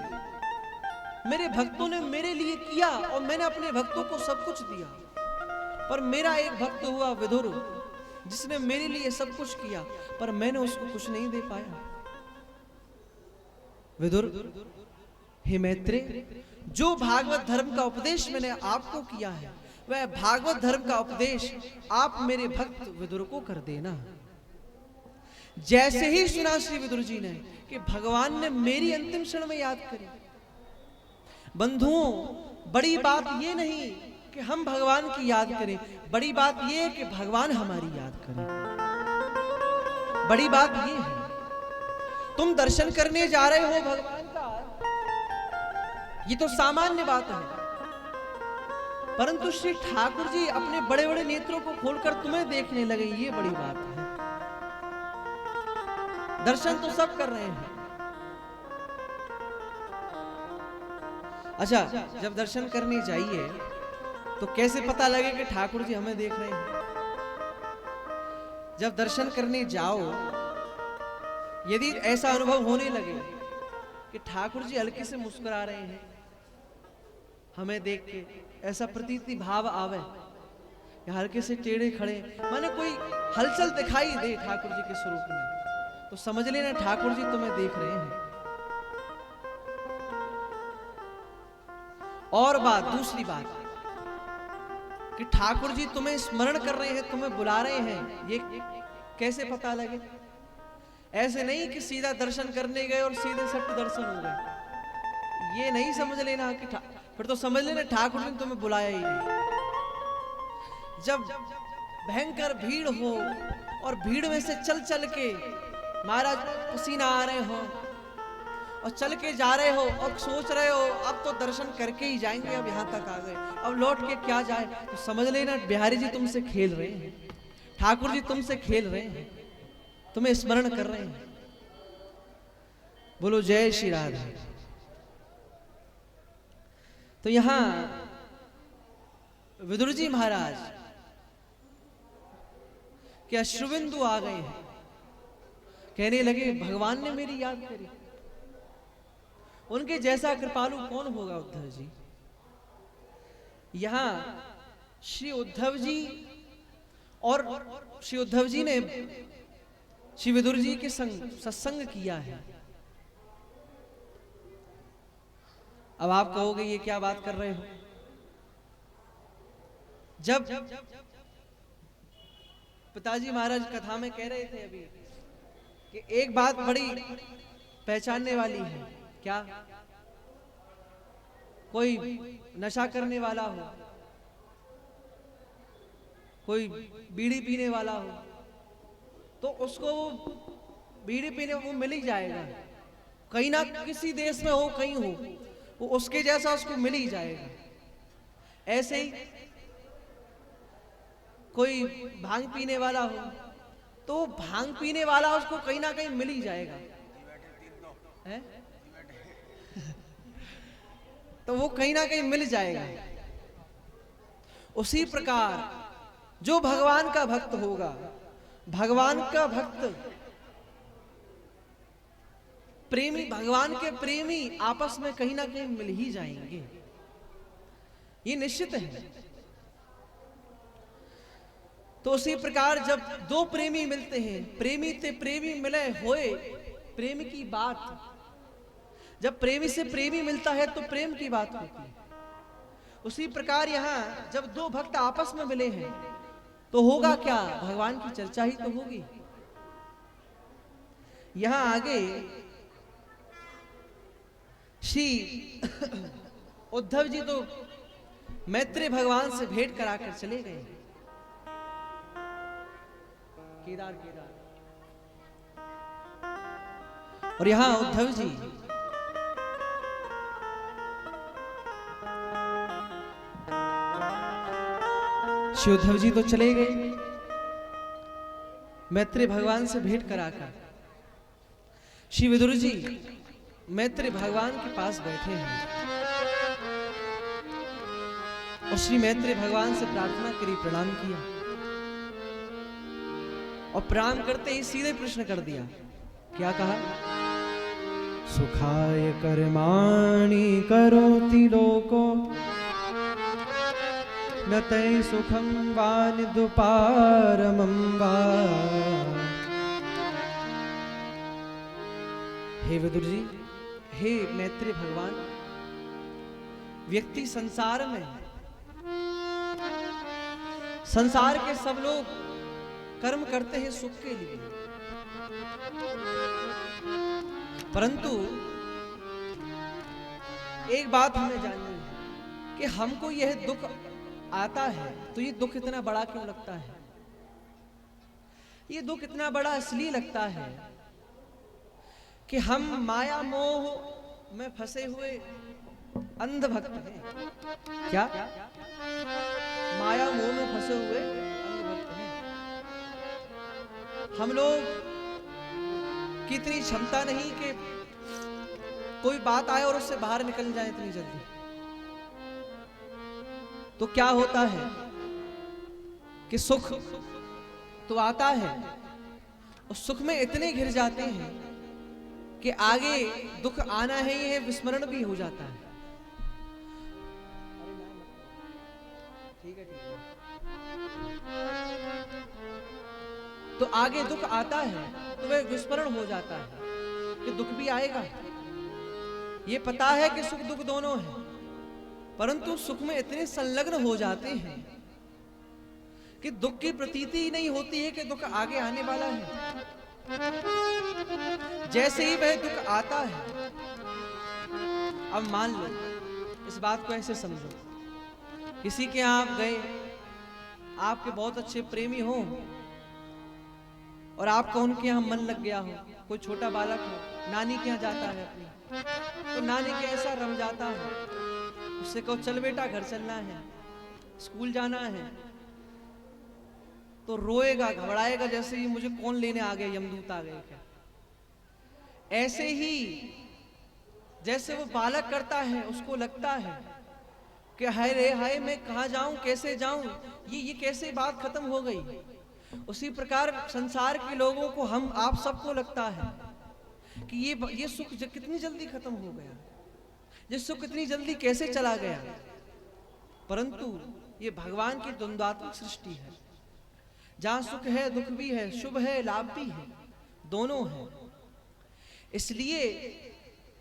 मेरे भक्तों ने मेरे लिए किया और मैंने अपने भक्तों को सब कुछ दिया, पर मेरा एक भक्त हुआ विदुर, जिसने मेरे लिए सब कुछ किया पर मैंने उसको कुछ नहीं दे पाया। विदुर, हे मैत्रेय, जो भागवत धर्म का उपदेश मैंने आपको किया है, वह भागवत धर्म का उपदेश आप मेरे भक्त विदुर को कर देना। जैसे ही सुना श्री विदुर जी ने कि भगवान ने मेरी अंतिम क्षण में याद करी। बंधुओं, बड़ी बात ये नहीं कि हम भगवान की याद करें, बड़ी बात ये है कि भगवान हमारी याद करें। बड़ी बात ये है, तुम दर्शन करने जा रहे हो भगवान का, ये तो सामान्य बात है, परंतु श्री ठाकुर जी अपने बड़े बड़े नेत्रों को खोलकर तुम्हें देखने लगे, ये बड़ी बात है। दर्शन तो सब कर रहे हैं। अच्छा, जब दर्शन करने जाइए तो कैसे पता लगे कि ठाकुर जी हमें देख रहे हैं? जब दर्शन करने जाओ, यदि ऐसा अनुभव होने लगे कि ठाकुर जी हल्के से मुस्कुरा रहे हैं हमें देख के, ऐसा प्रतीति भाव आवे कि हल्के से टेढ़े खड़े, माने कोई हलचल दिखाई दे ठाकुर जी के स्वरूप में, तो समझ लेना ठाकुर जी तुम्हें देख रहे हैं। और बात, दूसरी बात कि ठाकुर जी तुम्हें स्मरण कर रहे हैं, तुम्हें बुला रहे हैं, ये कैसे पता लगे? ऐसे नहीं कि सीधा दर्शन करने गए और सीधे सट दर्शन हो गए, ये नहीं समझ लेना कि फिर तो समझ लेना ठाकुर जी ने तुम्हें बुलाया ही नहीं। जब भयंकर भीड़ हो और भीड़ में से चल चल के महाराज पसीना आ रहे हो और चल के जा रहे हो और सोच रहे हो अब तो दर्शन करके ही जाएंगे, अब यहां तक आ गए, अब लौट के क्या जाए, तो समझ लेना बिहारी जी तुमसे खेल रहे हैं, ठाकुर जी तुमसे खेल रहे हैं, तुम्हें स्मरण कर रहे हैं। बोलो जय श्री राधा। तो यहां विदुर जी महाराज के अश्रुबिंदु आ गए हैं, कहने लगे भगवान ने मेरी याद करी। उनके जैसा कृपालु कौन होगा उद्धव जी? यहां श्री उद्धव जी और श्री उद्धव जी ने श्री विदुर जी के संग सत्संग किया है। अब आप कहोगे ये क्या बात कर रहे हो? जब पिताजी महाराज कथा में कह रहे थे अभी कि एक बात बड़ी पहचानने वाली है, क्या? कोई नशा करने वाला हो, कोई बीड़ी पीने वाला हो, तो उसको वो बीड़ी पीने वो मिल ही जाएगा, कहीं ना किसी देश में हो, कहीं हो, वो उसके जैसा उसको मिल ही जाएगा। ऐसे ही कोई भांग पीने वाला हो तो भांग पीने वाला उसको कहीं ना कहीं मिल ही जाएगा, है तो वो कहीं ना कहीं मिल जाएगा। उसी प्रकार जो भगवान का भक्त होगा, भगवान का भक्त प्रेमी, भगवान के प्रेमी आपस में कहीं ना कहीं मिल ही जाएंगे, ये निश्चित है। तो उसी प्रकार जब दो प्रेमी मिलते हैं, प्रेमी ते प्रेमी मिले होए प्रेम की बात, जब प्रेमी से प्रेमी मिलता है तो प्रेम की बात होती है। उसी प्रकार यहां जब दो भक्त आपस में मिले हैं तो होगा क्या, भगवान की चर्चा ही तो होगी। यहां आगे श्री उद्धव जी तो मैत्रेय भगवान से भेंट कराकर चले गए। केदार केदार, और यहां उद्धव जी श्री उद्धव जी तो चले गए मैत्रेय भगवान से भेंट कराकर। श्री विदुर जी मैत्रेय भगवान के पास बैठे हैं और श्री मैत्रेय भगवान से प्रार्थना करी, प्रणाम किया और प्रणाम करते ही सीधे प्रश्न कर दिया। क्या कहा? सुखाय कर्माणि करोति लोको न तै सुखं वा निदुपारमं वा। हे विदुर जी, हे मैत्रेय भगवान, व्यक्ति संसार में, संसार के सब लोग कर्म करते हैं सुख के लिए, परंतु एक बात हमें जाननी है कि हमको यह दुख आता है तो ये दुख इतना बड़ा क्यों लगता है? ये दुख इतना बड़ा इसलिए लगता है कि हम माया मोह में फंसे हुए अंध भक्त हैं। क्या? माया मोह में फंसे हुए अंध भक्त हैं। हम लोग की इतनी क्षमता नहीं कि कोई बात आए और उससे बाहर निकल जाए इतनी जल्दी। तो क्या होता है कि सुख तो आता है और सुख में इतने घिर जाते हैं कि आगे दुख आना है ये विस्मरण भी हो जाता है। ठीक है, ठीक है। तो आगे दुख आता है तो वह विस्मरण हो जाता है कि दुख भी आएगा। ये पता है कि सुख दुख दोनों है, परंतु सुख में इतने संलग्न हो जाते हैं कि दुख की प्रतीति ही नहीं होती है कि दुख आगे आने वाला है। जैसे ही वह दुख आता है, अब मान लो, इस बात को ऐसे समझो, किसी के यहां आप गए, आपके बहुत अच्छे प्रेमी हो और आपका उनके यहां मन लग गया हो, कोई छोटा बालक हो, नानी के यहां जाता है अपनी, तो नानी के ऐसा रम जाता है, उससे कहो चल बेटा घर चलना है, स्कूल जाना है, तो रोएगा, घबराएगा, जैसे ही मुझे कौन लेने आ गया, यमदूत आ गए क्या। ऐसे ही जैसे वो बालक करता है, उसको लगता है कि हाय रे हाय, मैं कहाँ जाऊं, कैसे जाऊं, ये कैसे बात खत्म हो गई। उसी प्रकार संसार के लोगों को, हम आप सबको लगता है कि ये सुख कितनी जल्दी खत्म हो गया, ये सुख कितनी जल्दी कैसे चला गया। परंतु ये भगवान की द्वंद्वात्मक सृष्टि है, जहां सुख है दुख भी है, शुभ है लाभ भी है, दोनों है। इसलिए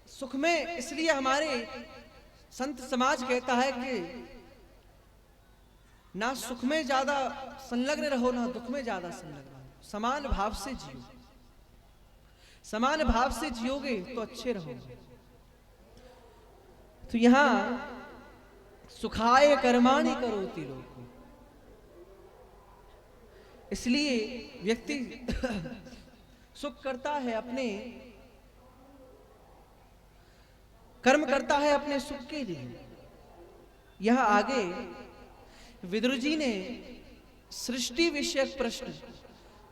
सुख में, इसलिए हमारे संत समाज कहता है कि ना सुख में ज्यादा संलग्न रहो, ना दुख में ज्यादा संलग्न रहो, समान भाव से जियो। समान भाव से जियोगे तो अच्छे रहोगे। तो यहां सुखाय कर्माणि करोति लोको, इसलिए व्यक्ति सुख करता है, अपने कर्म करता है अपने सुख के लिए। यह आगे विदुर जी ने सृष्टि विषयक प्रश्न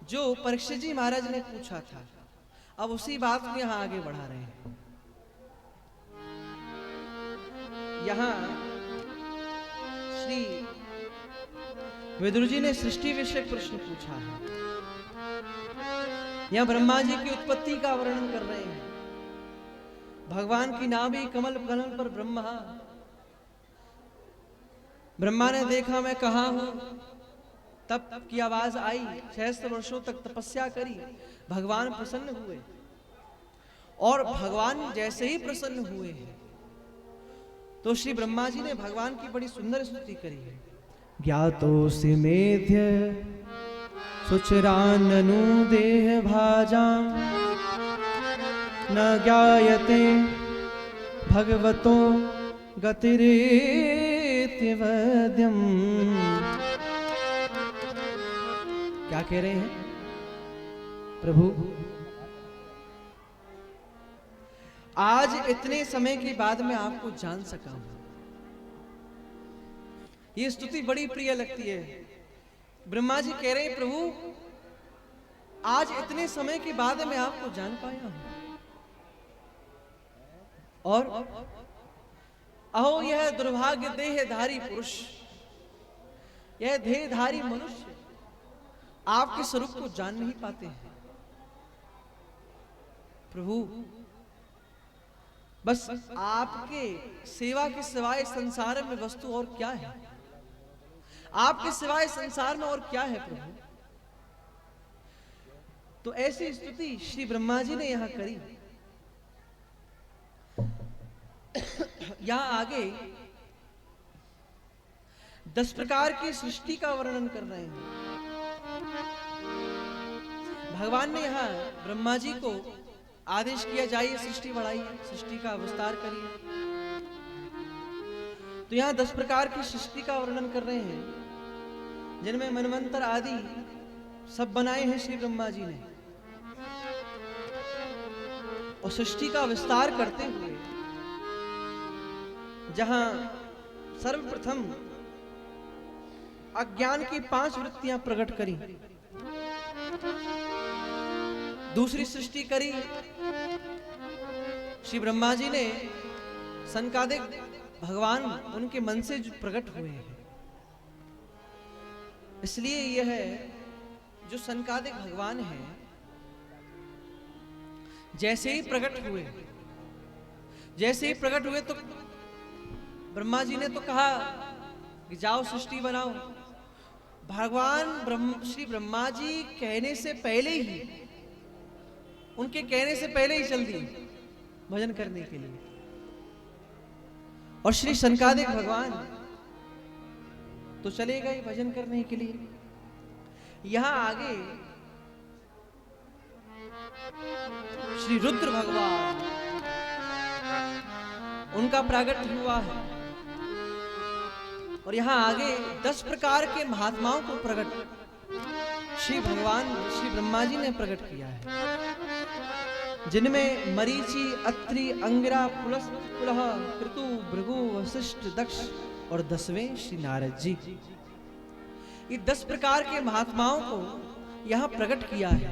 जो परीक्षित जी महाराज ने पूछा था, अब उसी बात को यहां आगे बढ़ा रहे हैं। यहाँ श्री विदुर जी ने सृष्टि विषयक प्रश्न पूछा है। यहाँ ब्रह्मा जी की उत्पत्ति का वर्णन कर रहे हैं। भगवान की नाभि कमल कमल पर ब्रह्मा ने देखा मैं कहाँ हूं, तब की आवाज आई, सहस्त्र वर्षों तक तपस्या करी, भगवान प्रसन्न हुए और भगवान जैसे ही प्रसन्न हुए हैं तो श्री ब्रह्मा जी ने भगवान की बड़ी सुंदर स्तुति करी है। ज्ञातोऽसि मेध्य सुचिराननु देह भाजा न ज्ञायते भगवतो गतिरेत्यवद्यम्। क्या कह रहे हैं प्रभु? आज इतने समय के बाद मैं आपको जान सका हूं। ये स्तुति बड़ी प्रिय लगती है। ब्रह्मा जी कह रहे हैं प्रभु आज इतने समय के बाद मैं आपको जान पाया हूं। और अहो यह दुर्भाग्य देहधारी पुरुष, यह देहधारी मनुष्य आपके स्वरूप को जान नहीं पाते हैं। प्रभु बस आपके सेवा के सिवाय संसार में वस्तु और क्या है? आपके सिवाय संसार में और क्या है प्रभु? तो ऐसी स्तुति श्री ब्रह्मा जी ने यहां करी। यहां आगे 10 प्रकार की सृष्टि का वर्णन कर रहे हैं। भगवान ने यहां ब्रह्मा जी को आदेश किया, जाइए सृष्टि बढ़ाइए, सृष्टि का विस्तार करिए। तो यहां 10 प्रकार की सृष्टि का वर्णन कर रहे हैं, जिनमें मनवंतर आदि सब बनाए हैं श्री ब्रह्मा जी ने। और सृष्टि का विस्तार करते हुए जहां सर्वप्रथम अज्ञान की 5 वृत्तियां प्रकट करी, दूसरी सृष्टि करी श्री ब्रह्मा जी ने सनकादिक भगवान उनके मन से जो प्रकट हुए हैं। इसलिए यह जो सनकादिक भगवान है जैसे ही प्रकट हुए तो ब्रह्मा जी ने तो कहा कि जाओ सृष्टि बनाओ। भगवान श्री ब्रह्मा जी कहने से पहले ही, उनके कहने से पहले ही चल दिए भजन करने के लिए। और श्री सनकादिक भगवान तो चले गए भजन करने के लिए। यहां आगे श्री रुद्र भगवान उनका प्रागट्य हुआ है। और यहां आगे 10 प्रकार के महात्माओं को प्रकट श्री ब्रह्मा जी ने प्रकट किया है, जिनमें मरीचि, अत्रि, अंगिरा, पुलह, क्रतु, भृगु, वशिष्ठ, दक्ष और 10वें श्री नारद जी। ये 10 प्रकार के महात्माओं को यहां प्रकट किया है,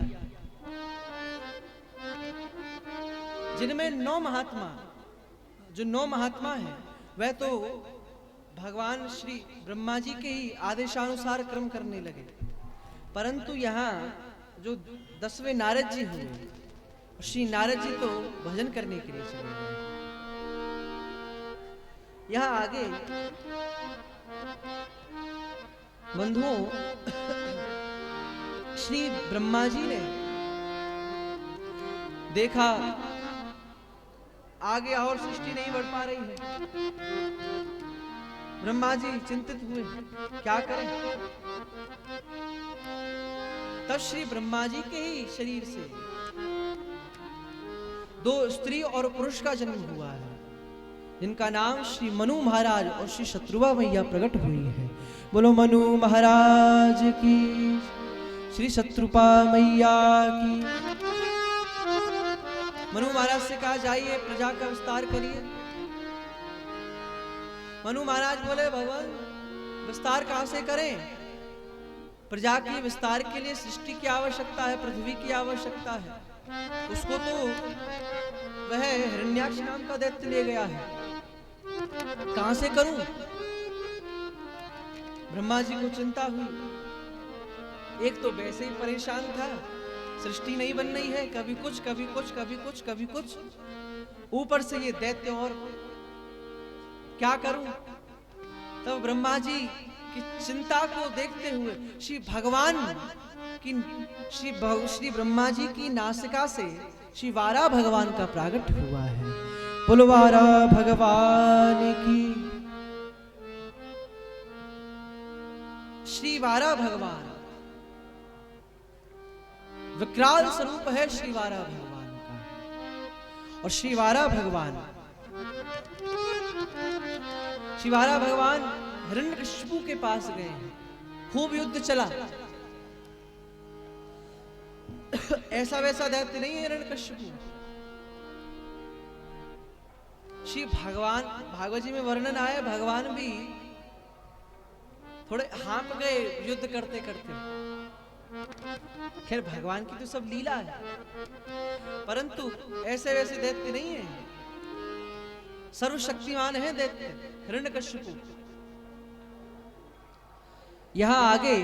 जिनमें 9 महात्मा हैं वह तो भगवान श्री ब्रह्मा जी के ही आदेशानुसार कर्म करने लगे। परंतु यहाँ जो 10वें नारद जी हुए, श्री नारद जी तो भजन करने के लिए चले गए। यहाँ आगे बंधुओं श्री ब्रह्मा जी ने देखा आगे और सृष्टि नहीं बढ़ पा रही है। ब्रह्मा जी चिंतित हुए, क्या करें? तब श्री ब्रह्मा जी के ही शरीर से 2 स्त्री और पुरुष का जन्म हुआ है, जिनका नाम श्री मनु महाराज और श्री शत्रुवा मैया प्रकट हुई है। बोलो मनु महाराज की, श्री शत्रुपा मैया की। मनु महाराज से कहा जाइए प्रजा का विस्तार करिए। मनु महाराज बोले भगवान विस्तार कहां से करें? प्रजा की विस्तार के लिए सृष्टि की आवश्यकता है, पृथ्वी की आवश्यकता है। उसको तो वह हिरण्याक्ष नाम का दैत्य ले गया है। कहां से करूं? ब्रह्मा जी को चिंता हुई। एक तो वैसे ही परेशान था, सृष्टि नहीं बन रही है, कभी कुछ कभी कुछ कभी कुछ कभी कुछ, ऊपर से ये दैत्य, और क्या करूं? तब ब्रह्मा जी की चिंता को देखते हुए श्री भगवान की श्री ब्रह्मा जी की नासिका से श्री वारा भगवान का प्रागट हुआ है। बोलो वारा भगवान की। श्री वारा भगवान विकराल स्वरूप है श्री वारा भगवान का। और श्री वारा भगवान हिरण्यकशिपु के पास गए हैं। खूब युद्ध चला। ऐसा वैसा दैत्य नहीं है हिरण्यकशिपु। श्री भगवान भागवत जी में वर्णन आया, भगवान भी थोड़े हाँप गए युद्ध करते करते। खैर भगवान की तो सब लीला है, परंतु ऐसे वैसे दैत्य नहीं है, सर्वशक्तिमान है दैत्य हिरण्यकशिपु। यहां आगे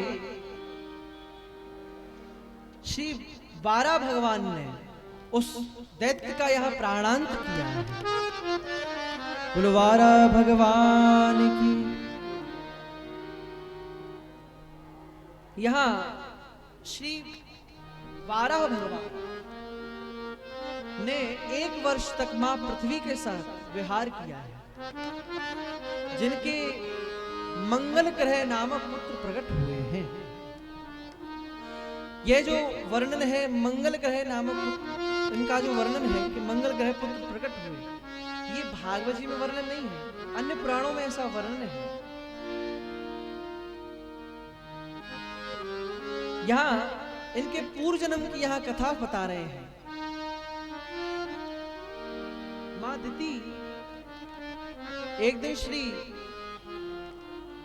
श्री वारा भगवान ने उस दैत्य का यहां प्राणांत किया है। बोलो वारा भगवान की। यहां श्री वारा भगवान ने 1 वर्ष तक मां पृथ्वी के साथ विहार किया है, जिनके मंगल ग्रह नामक पुत्र प्रकट हुए हैं। यह जो वर्णन है मंगल ग्रह नामक पुत्र, इनका जो वर्णन है कि मंगल ग्रह पुत्र प्रकट हुए, ये भागवत जी में वर्णन नहीं है, अन्य पुराणों में ऐसा वर्णन है। यहां इनके पूर्व जन्म की यहां कथा बता रहे हैं। मां दिति एक दिन श्री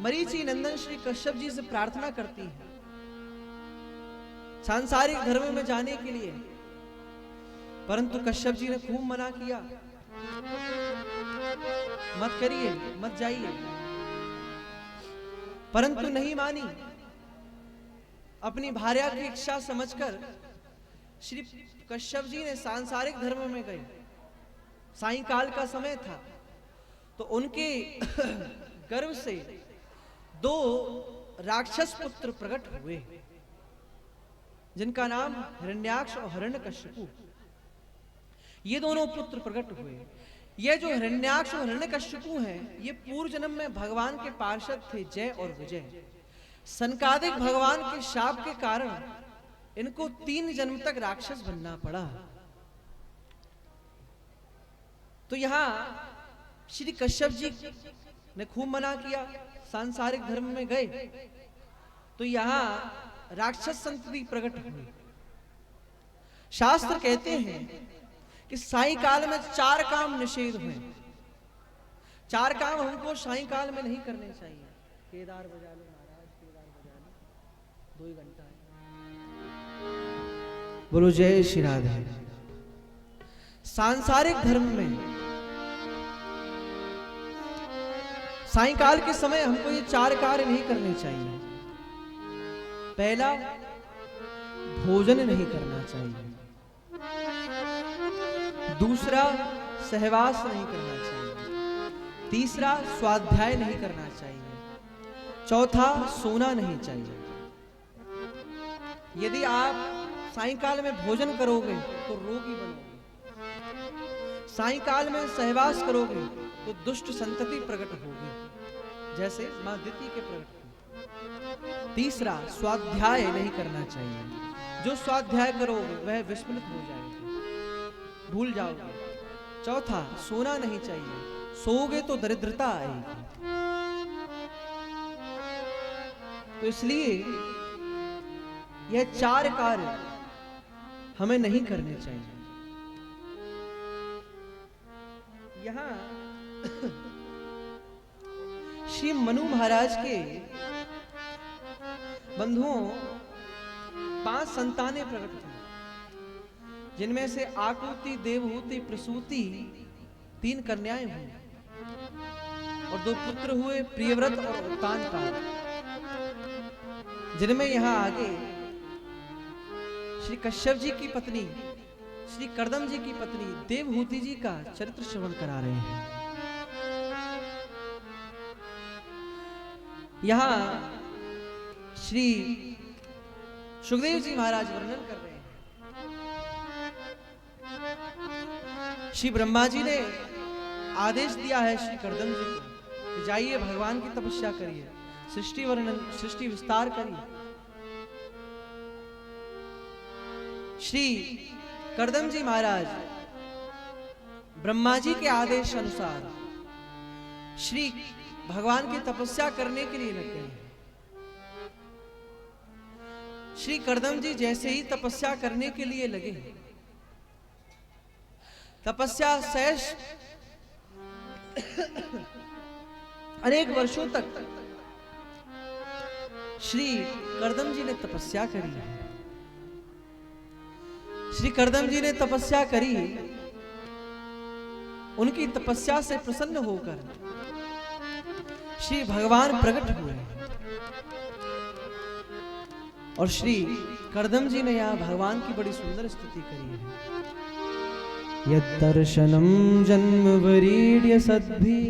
मरीचि नंदन श्री कश्यप जी से प्रार्थना करती है सांसारिक धर्म में जाने के लिए, परंतु कश्यप जी ने खूब मना किया, मत करिए, मत जाइए। परंतु नहीं मानी। अपनी भार्या की इच्छा समझकर श्री कश्यप जी ने सांसारिक धर्म में गए। सायंकाल का समय था, तो उनके गर्भ से 2 राक्षस पुत्र प्रकट हुए, जिनका नाम हिरण्याक्ष और हिरण्यकशिपु। ये दोनों पुत्र प्रकट हुए। ये जो हिरण्याक्ष और हिरण्यकशिपु हैं, ये पूर्व जन्म में भगवान के पार्षद थे, जय और विजय। सनकादिक भगवान के शाप के कारण इनको 3 जन्म तक राक्षस बनना पड़ा। तो यहां श्री कश्यप जी ने खूब मना किया, सांसारिक धर्म में गए, तो यहां राक्षस संतति प्रकट हुई। शास्त्र कहते हैं कि सायंकाल में 4 काम निषेध हुए। 4 काम हमको सायंकाल में नहीं करने चाहिए। केदार बजा लो महाराज, केदार बजा लो, 2 ही घंटा है। बोलो जय श्री राधे। सांसारिक धर्म में सायंकाल के समय हमको ये 4 कार्य नहीं करने चाहिए। पहला, भोजन नहीं करना चाहिए। दूसरा, सहवास नहीं करना चाहिए। तीसरा, स्वाध्याय नहीं करना चाहिए। चौथा, सोना नहीं चाहिए। यदि आप सायंकाल में भोजन करोगे तो रोगी बनोगे। सायंकाल में सहवास करोगे तो दुष्ट संतति प्रकट होगी, जैसे मां दिति के प्रकट हुई। तीसरा, स्वाध्याय नहीं करना चाहिए। जो स्वाध्याय करोगे वह विस्मृत हो जाएगा, भूल जाओगे। चौथा, सोना नहीं चाहिए, सोओगे तो दरिद्रता आएगी। तो इसलिए यह 4 कार्य हमें नहीं करने चाहिए। यहां श्री मनु महाराज के बंधुओं 5 संतानें प्रकट हुई, जिनमें से आकुति, देवहूति, प्रसूति 3 कन्याएं हुई। और 2 पुत्र हुए प्रियव्रत और उत्तानपाद, जिनमें यहां आगे श्री कश्यप जी की पत्नी श्री कर्दम जी की पत्नी देवहूति जी का चरित्र श्रवण करा रहे हैं। यहां श्री सुखदेव जी महाराज वर्णन कर रहे हैं। श्री ब्रह्मा जी ने आदेश दिया है श्री कर्दम जी को कि जाइए भगवान की तपस्या करिए, सृष्टि वर्णन सृष्टि विस्तार करिए। श्री कर्दम जी महाराज ब्रह्मा जी के आदेश अनुसार श्री भगवान की तपस्या करने के लिए लग गए। श्री कर्दम जी जैसे ही तपस्या करने के लिए लगे, तपस्या शेष अनेक वर्षों तक श्री कर्दम जी ने तपस्या करी। श्री कर्दम जी ने तपस्या करी, उनकी तपस्या से प्रसन्न होकर श्री भगवान प्रकट हुए और श्री कर्दम जी ने यहां भगवान की बड़ी सुंदर स्तुति करी है। यद्दर्शनम जन्म वरीड्य सद्भि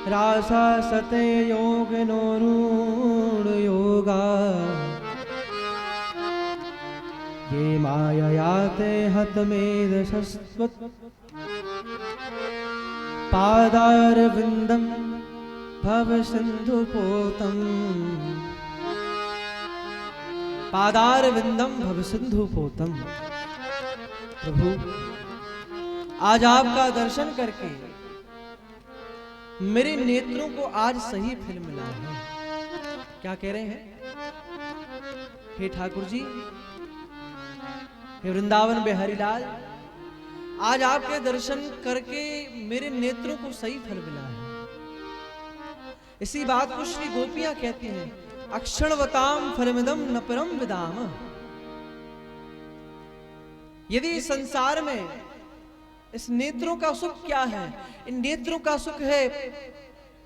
रासा सते योग नोरूढ़ योगा ये माययाते हतमेद शस्वत पादारविंदम भव सिंधुपोतम पादारविंदम भव सिंधुपोतम। प्रभु आज आपका दर्शन करके मेरे नेत्रों को आज सही फल मिला है। क्या कह रहे हैं? हे ठाकुर जी, हे वृंदावन बिहारी लाल, आज आपके दर्शन करके मेरे नेत्रों को सही फल मिला है। इसी बात को श्री गोपियां कहती हैं, अक्षणवताम फलमिदम न परम विदाम। यदि संसार में इस नेत्रों का सुख क्या है? इन नेत्रों का सुख है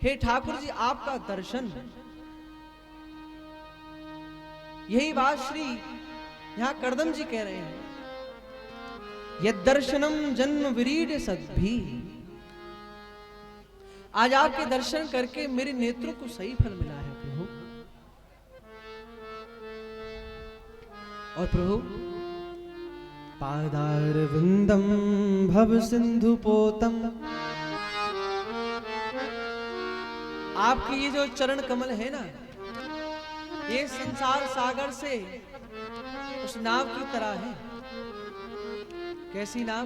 हे ठाकुर जी आपका दर्शन। यही बात श्री यहां कर्दम जी कह रहे हैं, यद्दर्शनम जन्म विरीड सद्भि। आज आपके दर्शन करके मेरे नेत्रों को सही फल मिला है प्रभु। और प्रभु पादारविंदम भव सिंधुपोतम, आपकी ये जो चरण कमल है ना, ये संसार सागर से उस नाव की तरह है। कैसी नाव?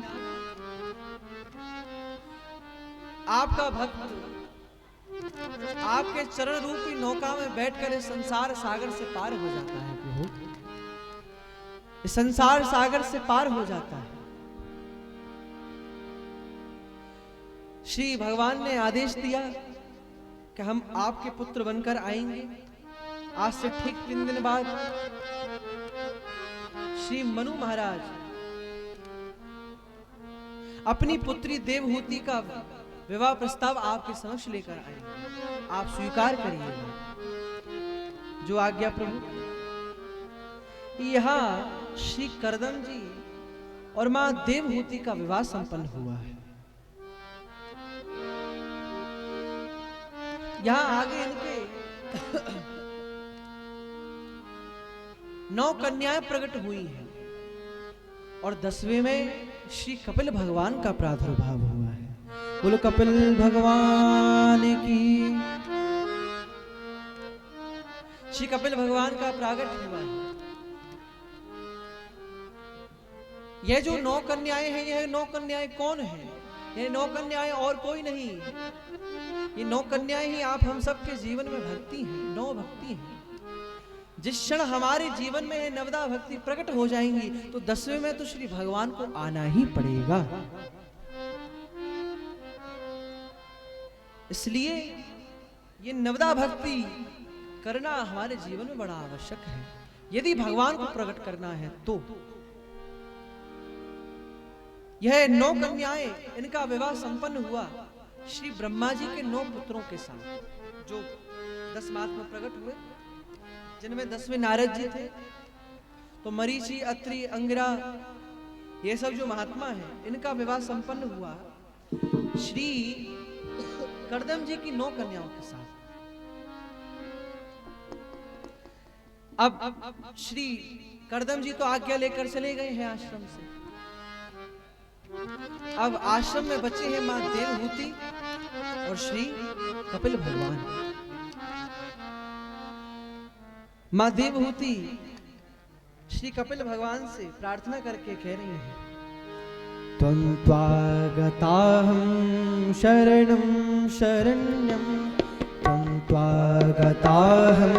आपका भक्त आपके चरण रूपी नौका में बैठकर इस संसार सागर से पार हो जाता है प्रभु। इस संसार सागर से पार हो जाता है। श्री भगवान ने आदेश दिया कि हम आपके पुत्र बनकर आएंगे। आज से ठीक 3 दिन बाद श्री मनु महाराज अपनी पुत्री देवहूति का विवाह प्रस्ताव आपके समक्ष लेकर आएंगे। आप स्वीकार करिएगा जो आज्ञा प्रभु। यहां श्री कर्दम जी और मां देवहूति का विवाह संपन्न हुआ है। यहां आगे इनके 9 कन्याएं प्रकट हुई हैं और 10वें में श्री कपिल भगवान का प्रादुर्भाव हुआ है। बोलो कपिल भगवान की। श्री कपिल भगवान का प्रागट हुआ है। यह जो 9 कन्याएं हैं, यह 9 कन्याएं कौन हैं? यह 9 कन्याएं और कोई नहीं, ये 9 कन्याएं ही आप हम सबके जीवन में भक्ति हैं, 9 भक्ति हैं। जिस क्षण हमारे जीवन में नवदा भक्ति प्रकट हो जाएंगी तो 10वें में तो श्री भगवान को आना ही पड़ेगा। इसलिए ये नवदा भक्ति करना हमारे जीवन में बड़ा आवश्यक है। यदि भगवान को प्रकट करना है तो यह 9 कन्याएं, इनका विवाह संपन्न हुआ श्री ब्रह्मा जी के 9 पुत्रों के साथ जो 10 महात्मा प्रकट हुए, जिनमें 10वें नारद जी थे, तो मरीचि, अत्रि, अंगिरा, ये सब जो महात्मा हैं, इनका विवाह संपन्न हुआ श्री कर्दम जी की 9 कन्याओं के साथ। अब श्री कर्दम जी तो आज्ञा लेकर चले गए हैं आश्रम से। अब आश्रम में बचे हैं मां देवहूति और श्री कपिल भगवान। मां देवहूति श्री कपिल भगवान से प्रार्थना करके कह रही हैं, त्वं त्वागताहं शरणं शरण्यं, त्वं त्वागताहं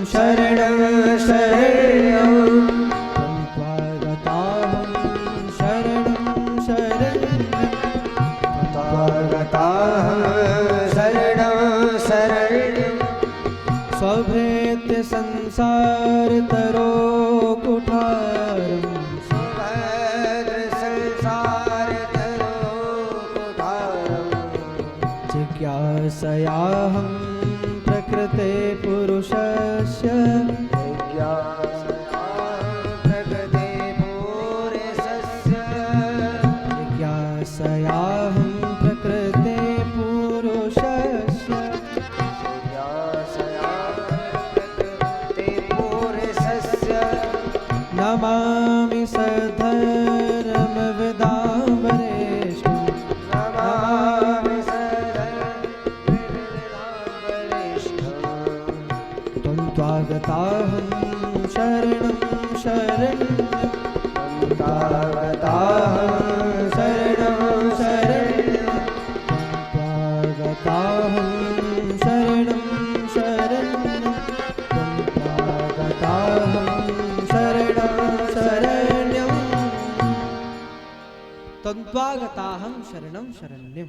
शरणं शरण्यं, त्वं त्वागताहं शरणं शरण्यं, त्वागताहं शरणं शरण्यं, स्वभृत्य संसार तरो कुठारम्, जिज्ञासयाहं प्रकृते पुरुषस्य, जिज्ञासयाहं प्रकृते पुरुषस्य, नमामि सधर्मविदां वरेष्ठं, नमामि त्वं त्वागताहं शरणं शरण्यं, त्वागताहं शरणं शरण्यं, त्वागताहं शरणं शरण्यं, त्वागताहं शरणं शरण्यं, तन्त्वागताहं शरणं शरण्यम।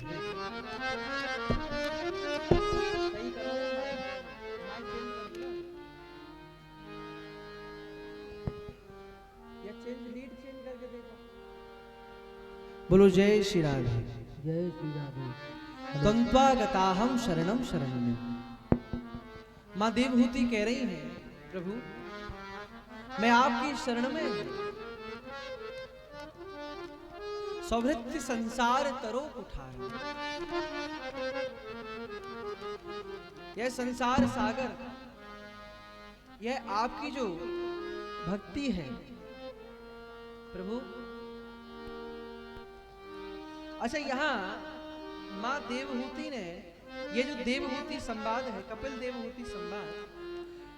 बोलो जय श्री राधे, जय श्री राधे। तन्त्वागताहं शरणं शरण्यम। मां देवहूति कह रही है, प्रभु मैं आपकी शरण में हूं, सौभृत्य संसार तरो कुठार, यह संसार सागर, यह आपकी जो भक्ति है प्रभु। अच्छा, यहां मां देवहूति ने, ये जो देवहूति संवाद है, कपिल देवहूति संवाद,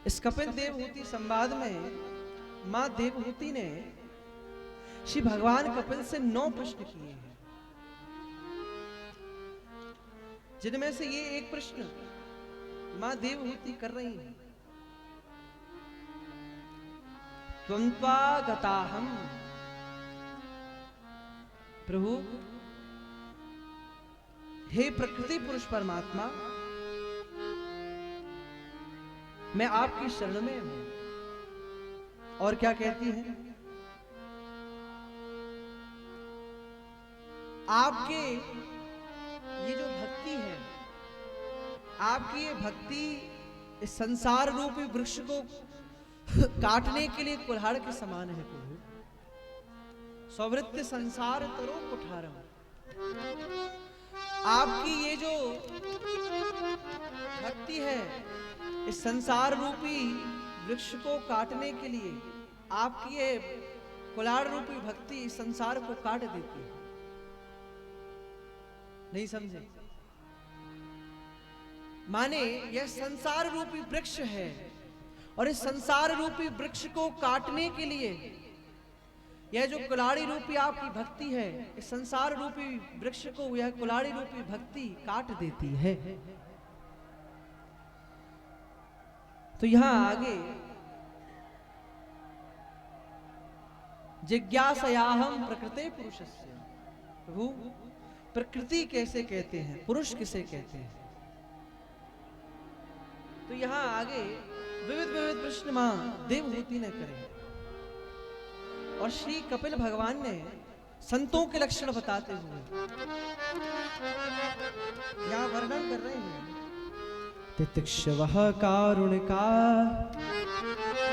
इस कपिल देवहूति संवाद में मां देवहूति ने श्री भगवान कपिल से 9 प्रश्न किए हैं, जिनमें से ये एक प्रश्न मां देवहूति कर रही है, त्वंत्वागताहं। प्रभु हे प्रकृति पुरुष परमात्मा, मैं आपकी शरण में हूं। और क्या कहती है, आपके ये जो भक्ति है, आपकी ये भक्ति इस संसार रूपी वृक्ष को काटने के लिए कुल्हाड़ के समान है प्रभु। सौवृत्य संसार तरो कुठारम, आपकी ये जो भक्ति है इस संसार रूपी वृक्ष को काटने के लिए, आपकी ये कुल्हाड़ रूपी भक्ति इस संसार को काट देती है। नहीं समझे? माने यह संसार रूपी वृक्ष है, और इस संसार रूपी वृक्ष को काटने के लिए यह जो कुल्हाड़ी रूपी आपकी भक्ति है, इस संसार रूपी वृक्ष को यह कुल्हाड़ी रूपी भक्ति काट देती है। तो यहां आगे जिज्ञासयाहं प्रकृते पुरुषस्य, प्रभु प्रकृति कैसे कहते हैं, पुरुष किसे कहते हैं? तो यहां आगे विविध विविध प्रश्न मां देवहूति ने करे, और श्री कपिल भगवान ने संतों के लक्षण बताते हुए यहां वर्णन कर रहे हैं। तितिक्षवः कारुणिका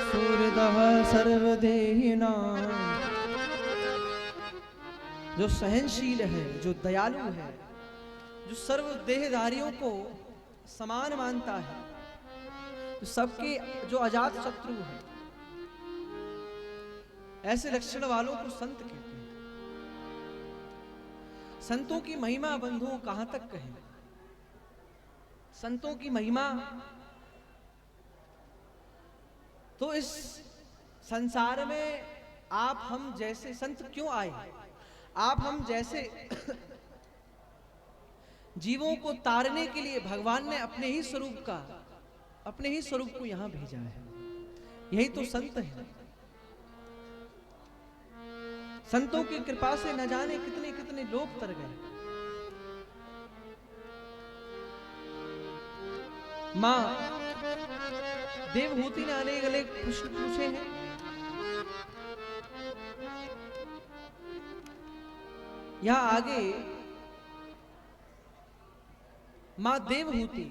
सूरदः सर्वदेहिनां, जो सहनशील है, जो दयालु है, जो सर्व देहधारियों को समान मानता है, तो सबके जो अजात शत्रु है, ऐसे लक्षण वालों को संत कहते हैं। संतों की महिमा बंधुओं कहां तक कहें। संतों की महिमा तो इस संसार में आप हम जैसे संत क्यों आए, आप हम जैसे जीवों को तारने के लिए भगवान ने अपने ही स्वरूप को यहां भेजा है। यही तो संत है। संतों की कृपा से न जाने कितने कितने लोग तर गए। मां देवहूति ने अनेक अनेक प्रश्न पूछे हैं। यहां आगे मां देवहूति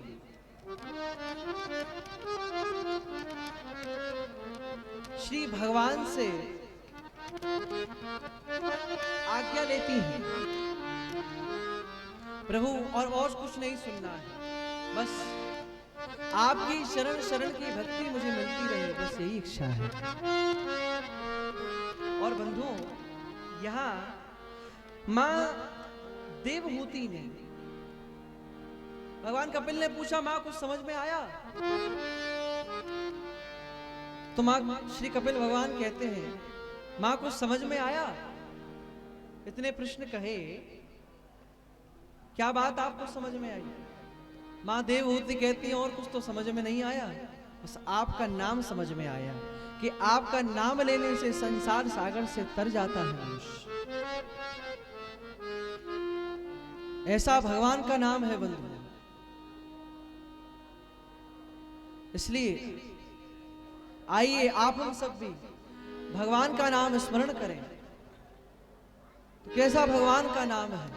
श्री भगवान से आज्ञा लेती हैं, प्रभु और कुछ नहीं सुनना है, बस आपकी शरण की भक्ति मुझे मिलती रहे, बस यही इच्छा है। और बंधुओं, यहां मां देवहूति ने, भगवान कपिल ने पूछा, मां कुछ समझ में आया? तो मां श्री कपिल भगवान कहते हैं, मां कुछ समझ में आया? इतने प्रश्न कहे, क्या बात आपको समझ में आई? मां देवहूति कहती है, और कुछ तो समझ में नहीं आया, बस आपका नाम समझ में आया कि आपका नाम लेने से संसार सागर से तर जाता है मनुष्य। ऐसा भगवान का नाम है बंधु। इसलिए आइए आप हम सब भी भगवान का नाम स्मरण करें। तो कैसा भगवान का नाम है?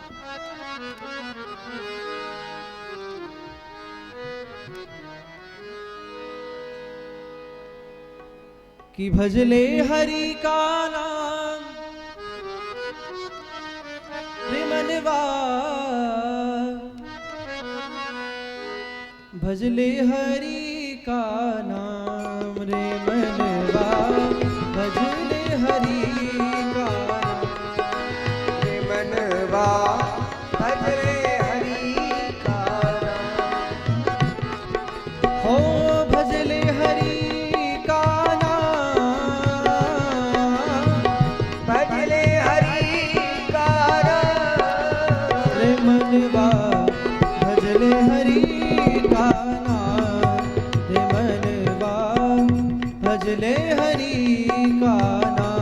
कि भजले हरि का नाम रे मनवा, भजले हरि का नाम रे मनवा, भजले हरि का नाम रे मनवा, भजले हरि का नाम। हो भजले हरि का नाम, भजले हरि का नाम रे मनवा, भजले हरि का नाम रे मनवा, भजले हरि का नाम।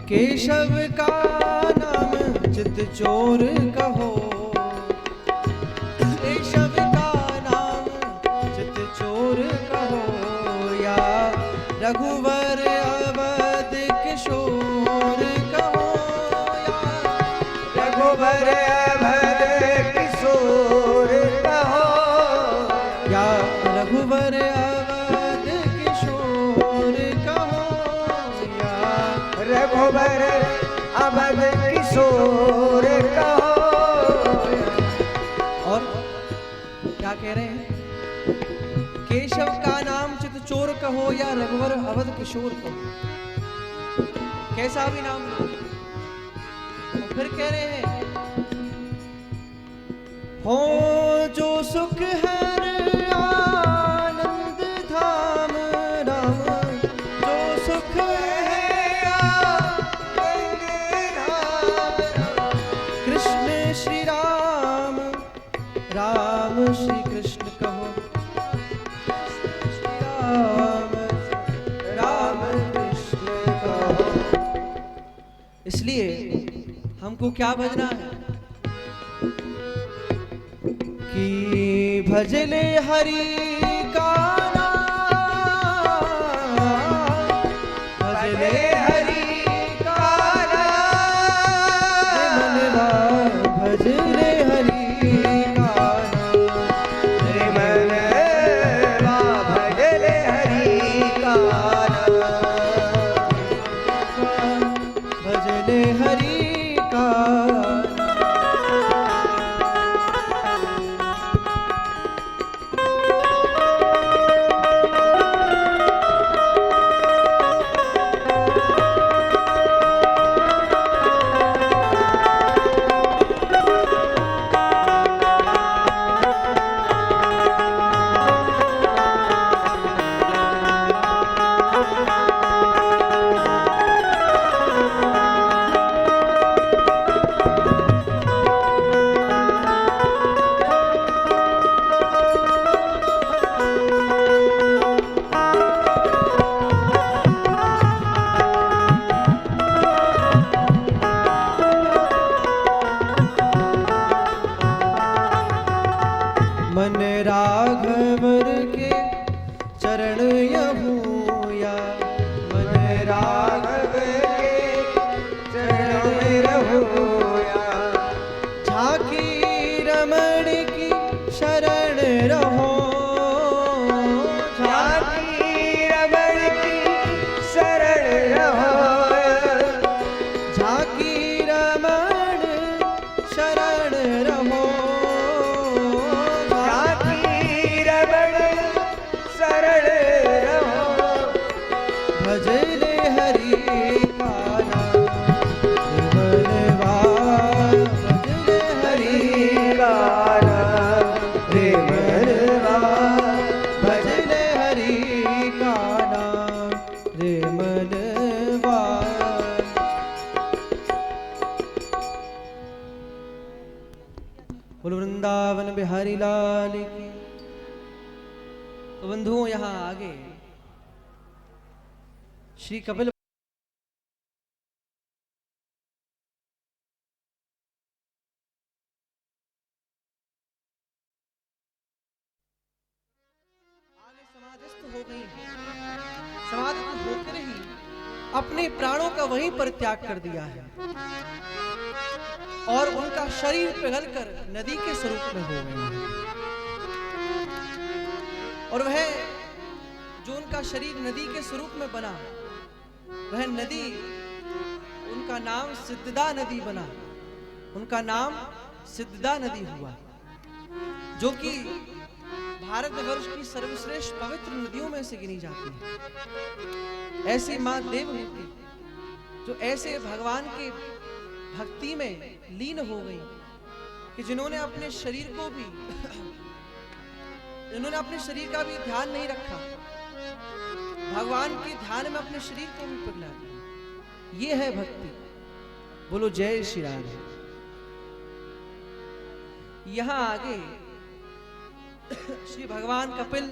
केशव का नाम चित चोर कहो, केशव का नाम चित चोर कहो, या रघुवर अवध किशोर कहो, या रघुबर अवध किशोर कहो, या रघुवर अवध किशोर कहो, या रघुबर अवध किशोर कहो। और क्या कह रहे हैं? केशव का नाम चित चोर कहो या रघुवर अवध किशोर कहो, कैसा भी नाम लो। फिर कह रहे हैं, हो जो सुख है आनंद धाम राम, जो सुख है आनंद धाम, कृष्ण श्री राम, राम श्री कृष्ण कहो, श्री राम, राम कृष्ण कहो। इसलिए हमको क्या भजना है कि भजले हरि का नाम, भजले हरि का नाम, मनवा भजले हरि का नाम, मनवा भजले हरि का नाम, भजले हरि का मन राघवर के चरण यहूया, मन राघव के चरण रहोया, झांकी रमण की शरण रहो, झांकी रमण की शरण रहो, झांकी रमण शरण रहो, शरण रहो, भजले हरि का नाम, मनवा भजले हरि का नाम, रे मनवा भजले हरि का नाम, रे मनवा। बोलो वृंदावन बिहारी लाल की। तो बंधुओं, यहाँ आगे श्री कपिल आगे समाधिस्थ हो गई हैं। समाधिस्थ होकर ही अपने प्राणों का वहीं पर त्याग कर दिया है और उनका शरीर पिघलकर नदी के स्वरूप में हो गए हैं। और वह जो उनका शरीर नदी के स्वरूप में बना, वह नदी, उनका नाम सिद्धदा नदी बना, उनका नाम सिद्धदा नदी हुआ, जो कि भारतवर्ष की सर्वश्रेष्ठ पवित्र नदियों में से गिनी जाती है। ऐसी मां देवहूति जो ऐसे भगवान के भक्ति में लीन हो गई कि जिन्होंने अपने शरीर को भी इन्होंने अपने शरीर का भी ध्यान नहीं रखा, भगवान के ध्यान में अपने शरीर को भी पिघला दिया। ये है भक्ति। बोलो जय श्री राम। यहां आगे श्री भगवान कपिल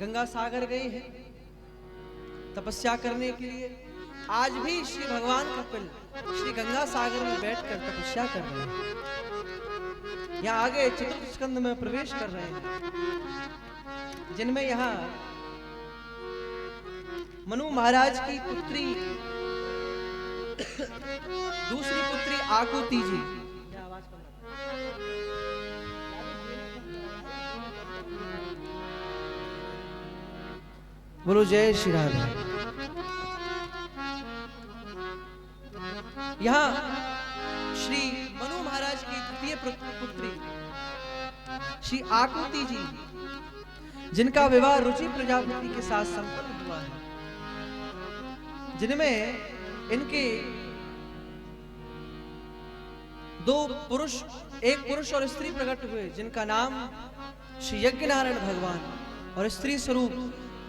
गंगा सागर गए हैं तपस्या करने के लिए। आज भी श्री भगवान कपिल श्री गंगा सागर में बैठकर तपस्या कर रहे हैं। यहाँ आगे चतुर्थ स्कंद में प्रवेश कर रहे हैं, जिनमें यहाँ मनु महाराज की पुत्री दूसरी पुत्री आकुति जी, बोलो जय श्री राधे। यहाँ श्री मनु महाराज की द्वितीय पुत्री श्री आकुति जी, जिनका विवाह रुचि प्रजापति के साथ संपन्न हुआ है, जिनमें इनके दो पुरुष, एक पुरुष और स्त्री प्रकट हुए जिनका नाम श्री यज्ञ नारायण भगवान और स्त्री स्वरूप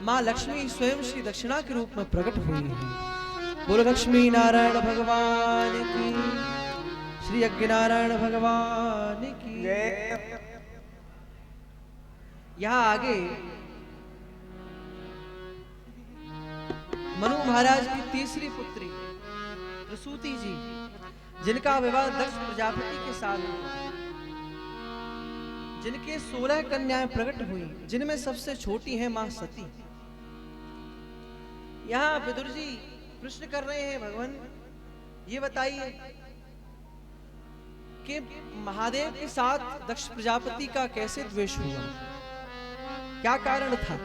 माँ लक्ष्मी स्वयं श्री दक्षिणा के रूप में प्रकट हुई है। बोलो लक्ष्मी नारायण भगवान की, श्री यज्ञ नारायण भगवान की। यहाँ आगे मनु महाराज की तीसरी पुत्री प्रसूति जी, जिनका विवाह दक्ष प्रजापति के साथ हुआ, जिनके 16 कन्याएं प्रकट हुई, जिनमें सबसे छोटी है मां सती। यहाँ विदुर जी प्रश्न कर रहे हैं, भगवान ये बताइए कि महादेव के साथ दक्ष प्रजापति का कैसे द्वेष हुआ, क्या कारण था।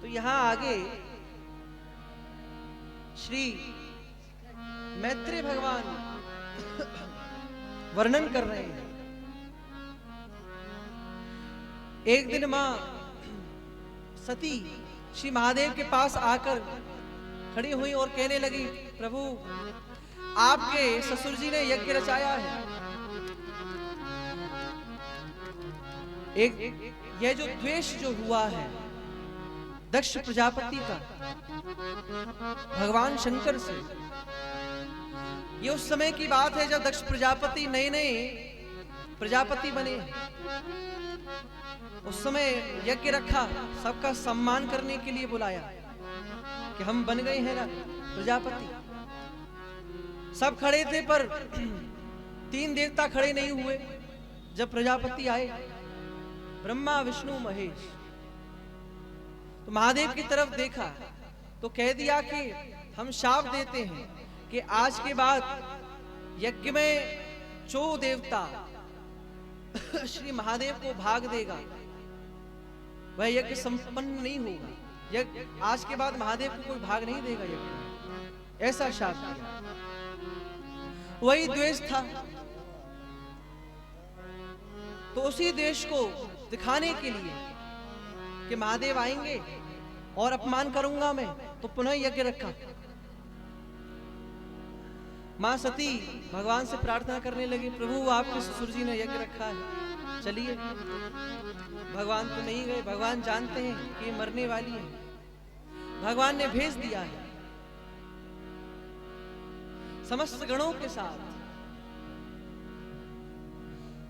तो यहां आगे श्री मैत्रेय भगवान वर्णन कर रहे हैं। एक दिन मां सती श्री महादेव के पास आकर खड़ी हुई और कहने लगी, प्रभु आपके ससुर जी ने यज्ञ रचाया है। एक यह जो द्वेष जो हुआ है दक्ष प्रजापति का भगवान शंकर से, ये उस समय की बात है जब दक्ष प्रजापति नए नए प्रजापति बने। उस समय यज्ञ रखा, सबका सम्मान करने के लिए बुलाया कि हम बन गए हैं ना प्रजापति। सब खड़े थे पर 3 देवता खड़े नहीं हुए। जब प्रजापति आए, ब्रह्मा विष्णु महेश, तो महादेव की तरफ देखा तो कह दिया कि हम शाप देते हैं कि आज के बाद यज्ञ में जो देवता श्री महादेव को भाग देगा वह यज्ञ संपन्न नहीं होगा। यज्ञ आज के बाद महादेव को कोई भाग नहीं देगा यज्ञ में, ऐसा शाप दिया। वही द्वेष था। तो उसी द्वेष को दिखाने के लिए कि महादेव आएंगे और अपमान करूंगा मैं, तो पुनः यज्ञ रखा। मां सती भगवान से प्रार्थना करने लगी, प्रभु आपके ससुर जी ने यज्ञ रखा है, चलिए। भगवान तो नहीं गए, भगवान जानते हैं कि ये मरने वाली है। भगवान ने भेज दिया है समस्त गणों के साथ।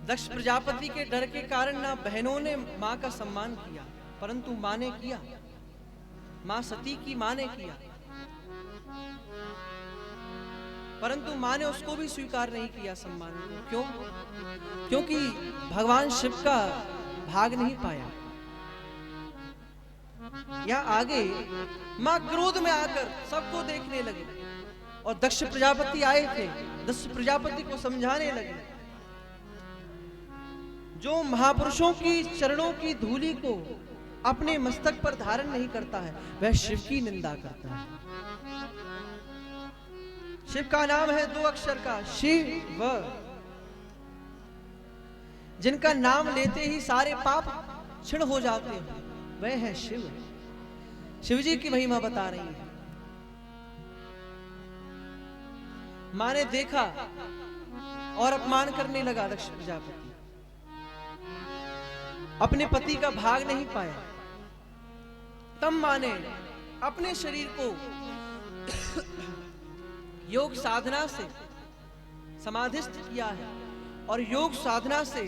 दक्ष प्रजापति के डर के कारण ना बहनों ने मां का सम्मान किया, परंतु मां ने किया, मां सती की मां ने किया। परंतु मां ने उसको भी स्वीकार नहीं किया सम्मान को। क्यों? क्योंकि भगवान शिव का भाग नहीं पाया। यहां आगे मां क्रोध में आकर सबको देखने लगे और दक्ष प्रजापति आए थे, दक्ष प्रजापति को समझाने लगे, जो महापुरुषों की चरणों की धूलि को अपने मस्तक पर धारण नहीं करता है वह शिव की निंदा करता है। शिव का नाम है 2 अक्षर का शिव, जिनका नाम लेते ही सारे पाप क्षीण हो जाते हैं, वह है शिव। शिव जी की महिमा बता रही है। मां ने देखा और अपमान करने लगा दक्ष प्रजापति, अपने पति का भाग नहीं पाया। तब मां ने अपने शरीर को योग साधना से समाधिस्थ किया है और योग साधना से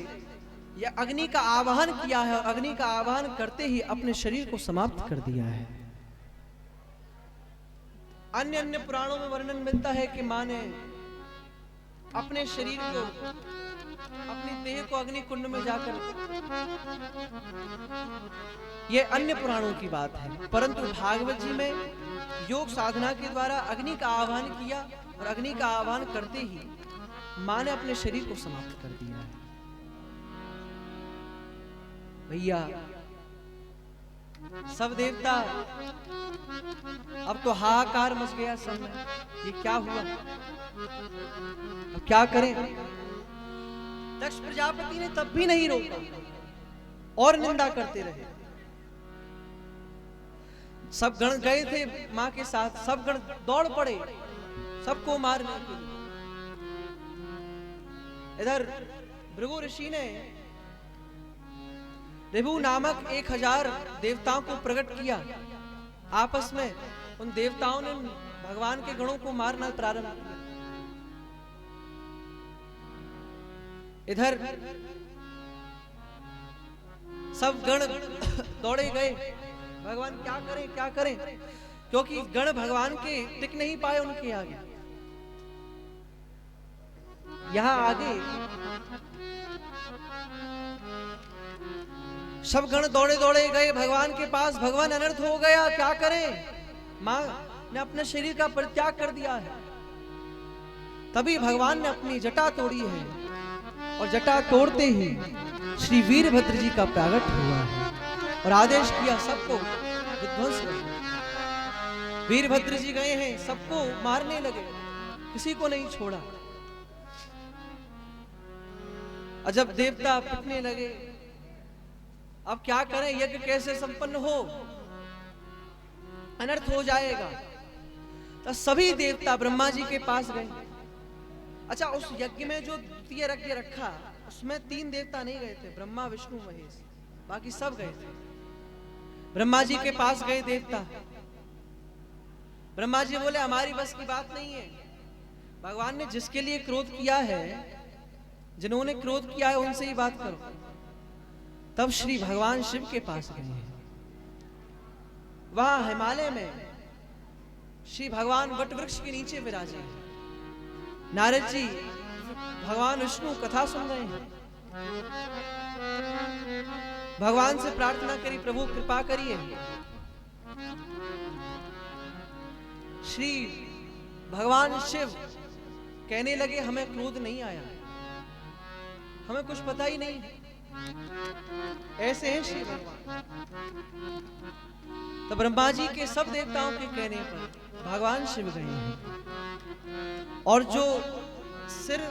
यह अग्नि का आवाहन किया है और अग्नि का आवाहन करते ही अपने शरीर को समाप्त कर दिया है। अन्य अन्य पुराणों में वर्णन मिलता है कि मां ने अपने शरीर को, अपनी देह को अग्नि कुंड में जाकर, यह अन्य पुराणों की बात है। परंतु भागवत जी में योग साधना के द्वारा अग्नि का आह्वान किया और अग्नि का आह्वान करते ही मां ने अपने शरीर को समाप्त कर दिया है। भैया सब देवता, अब तो हाहाकार मच गया सब में, ये क्या हुआ, अब क्या करें। दक्ष प्रजापति ने तब भी नहीं रोका और निंदा करते रहे। सब गण गए थे मां के साथ, सब गण दौड़ पड़े सबको मारने के लिए। इधर भृगु ऋषि ने ऋभु नामक 1000 देवताओं को प्रकट किया। आपस में उन देवताओं ने भगवान के गणों को मारना प्रारंभ किया। इधर सब गण दौड़े गए, भगवान क्या करें क्या करें, क्योंकि गण भगवान के टिक नहीं पाए उनके आगे। यहां आगे सब गण दौड़े दौड़े गए भगवान के पास। भगवान अनर्थ हो गया, क्या करें, मां ने अपने शरीर का परित्याग कर दिया है। तभी भगवान ने अपनी जटा तोड़ी है और जटा तोड़ते ही श्री वीरभद्र जी का प्रागट हुआ है और आदेश किया सबको विध्वंस करो। वीरभद्र जी गए हैं, सबको मारने लगे, किसी को नहीं छोड़ा। और जब देवता पिटने लगे, अब क्या करें, यज्ञ कैसे संपन्न हो, अनर्थ हो जाएगा। तो सभी देवता ब्रह्मा जी के पास गए। अच्छा, उस यज्ञ में जो द्वितीय यज्ञ रखा उसमें 3 देवता नहीं गए थे, ब्रह्मा विष्णु महेश, बाकी सब गए थे। ब्रह्मा जी के पास गए देवता। ब्रह्मा जी बोले हमारी बस की बात नहीं है, भगवान ने जिसके लिए क्रोध किया है, जिन्होंने क्रोध किया है उनसे ही बात करो। तब श्री भगवान शिव के पास गए हैं। वहां हिमालय में श्री भगवान वट वृक्ष के नीचे विराजे हैं। नारद जी भगवान विष्णु कथा सुन रहे हैं। भगवान से प्रार्थना करी, प्रभु कृपा करिए। श्री भगवान शिव कहने लगे हमें क्रोध नहीं आया, हमें कुछ पता ही नहीं है, ऐसे हैं श्री भगवान। तो ब्रह्मा जी के सब देवताओं के कहने पर भगवान शिव गए हैं और जो सिर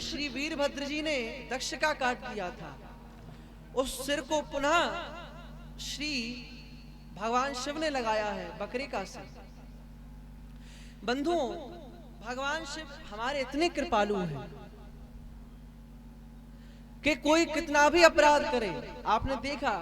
श्री वीरभद्र जी ने दक्ष का काट दिया था, उस सिर को पुनः श्री भगवान शिव ने लगाया है, बकरी का सिर। बंधुओं, भगवान शिव हमारे इतने कृपालु हैं कि कोई कितना भी अपराध करे, आपने देखा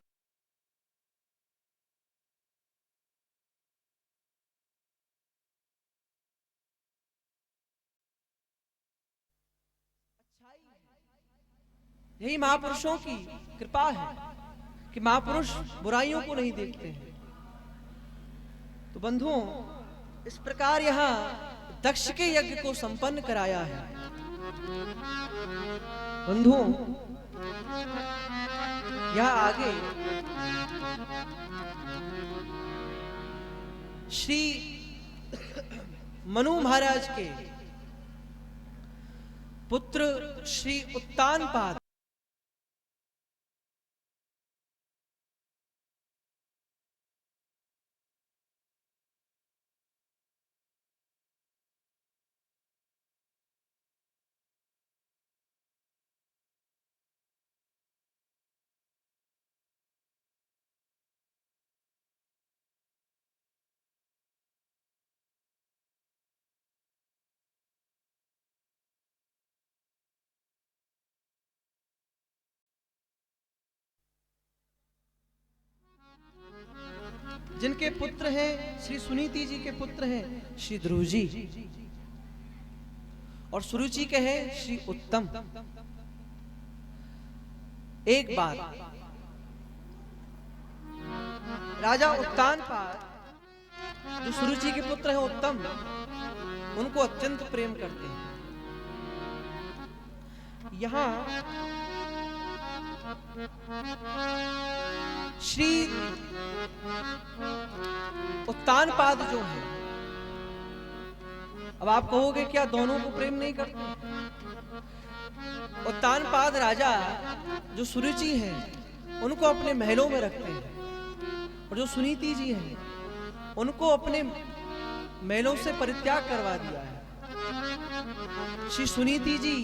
यही महापुरुषों की कृपा है कि महापुरुष बुराइयों को नहीं देखते हैं। तो बंधुओं, इस प्रकार यहां दक्ष के यज्ञ को संपन्न कराया है। बंधुओं, यहां आगे श्री मनु महाराज के पुत्र श्री उत्तानपाद जिनके पुत्र हैं श्री सुनीति जी के पुत्र हैं श्री ध्रुव जी और सुरुचि के हैं श्री उत्तम। एक बात, राजा उत्तानपाद जो सुरुचि के पुत्र हैं उत्तम, उनको अत्यंत प्रेम करते हैं। यहां श्री उत्तानपाद जो है, अब आप कहोगे क्या दोनों को प्रेम नहीं करते? उत्तानपाद राजा जो सुरुचि हैं उनको अपने महलों में रखते हैं और जो सुनीति जी हैं उनको अपने महलों से परित्याग करवा दिया है। श्री सुनीति जी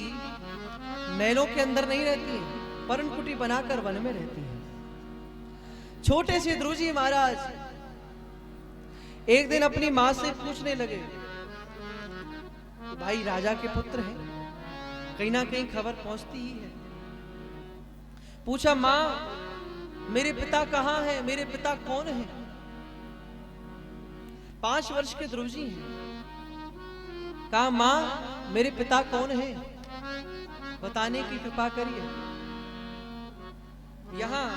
महलों के अंदर नहीं रहती हैं, पर्णकुटी बनाकर वन में रहती हैं। छोटे से ध्रुव जी महाराज एक दिन अपनी माँ से पूछने लगे, भाई राजा के पुत्र हैं, कहीं ना कहीं खबर पहुंचती ही है। पूछा, माँ मेरे पिता कहाँ हैं, मेरे पिता कौन हैं? 5 वर्ष के ध्रुव जी हैं। कहा, माँ मेरे पिता कौन हैं, बताने की कृपा करिए। यहां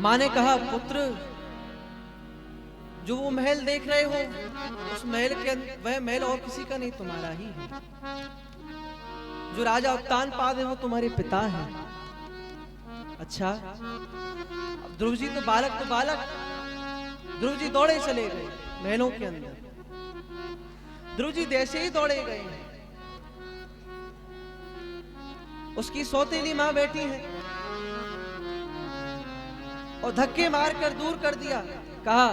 मां ने कहा, पुत्र जो वो महल देख रहे हो, उस महल के वह महल और किसी का नहीं, तुम्हारा ही है। जो राजा उत्तानपाद है वो तुम्हारे पिता हैं। अच्छा, अब ध्रुव जी तो बालक, ध्रुव जी दौड़े चले गए महलों के अंदर। ध्रुव जी जैसे ही दौड़े गए, उसकी सौतेली मां बैठी है और धक्के मारकर दूर कर दिया। कहा,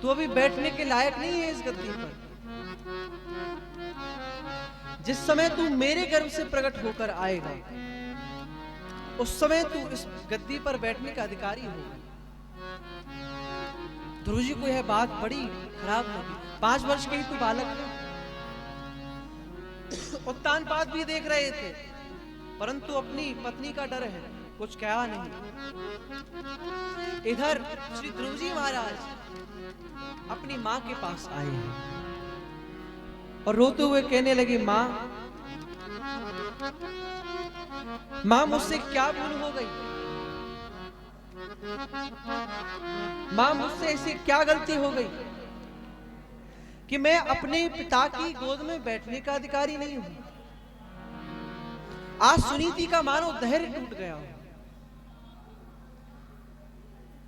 तू अभी बैठने के लायक नहीं है इस गद्दी पर। जिस समय तू मेरे गर्भ से प्रकट होकर आएगा, उस समय तू इस गद्दी पर बैठने का अधिकारी होगा। ध्रुव जी को यह बात बड़ी खराब लगी। 5 वर्ष के ही तू बालक है। उत्तानपाद भी देख रहे थे, परंतु अपनी पत्नी का डर है, कुछ कहा नहीं। इधर श्री ध्रुव जी महाराज अपनी मां के पास आए हैं और रोते हुए कहने लगे, मां मुझसे क्या भूल हो गई? मां मुझसे ऐसी क्या गलती हो गई कि मैं अपने पिता की गोद में बैठने का अधिकारी नहीं हूं? आज सुनीति का मानो धैर्य टूट गया हो।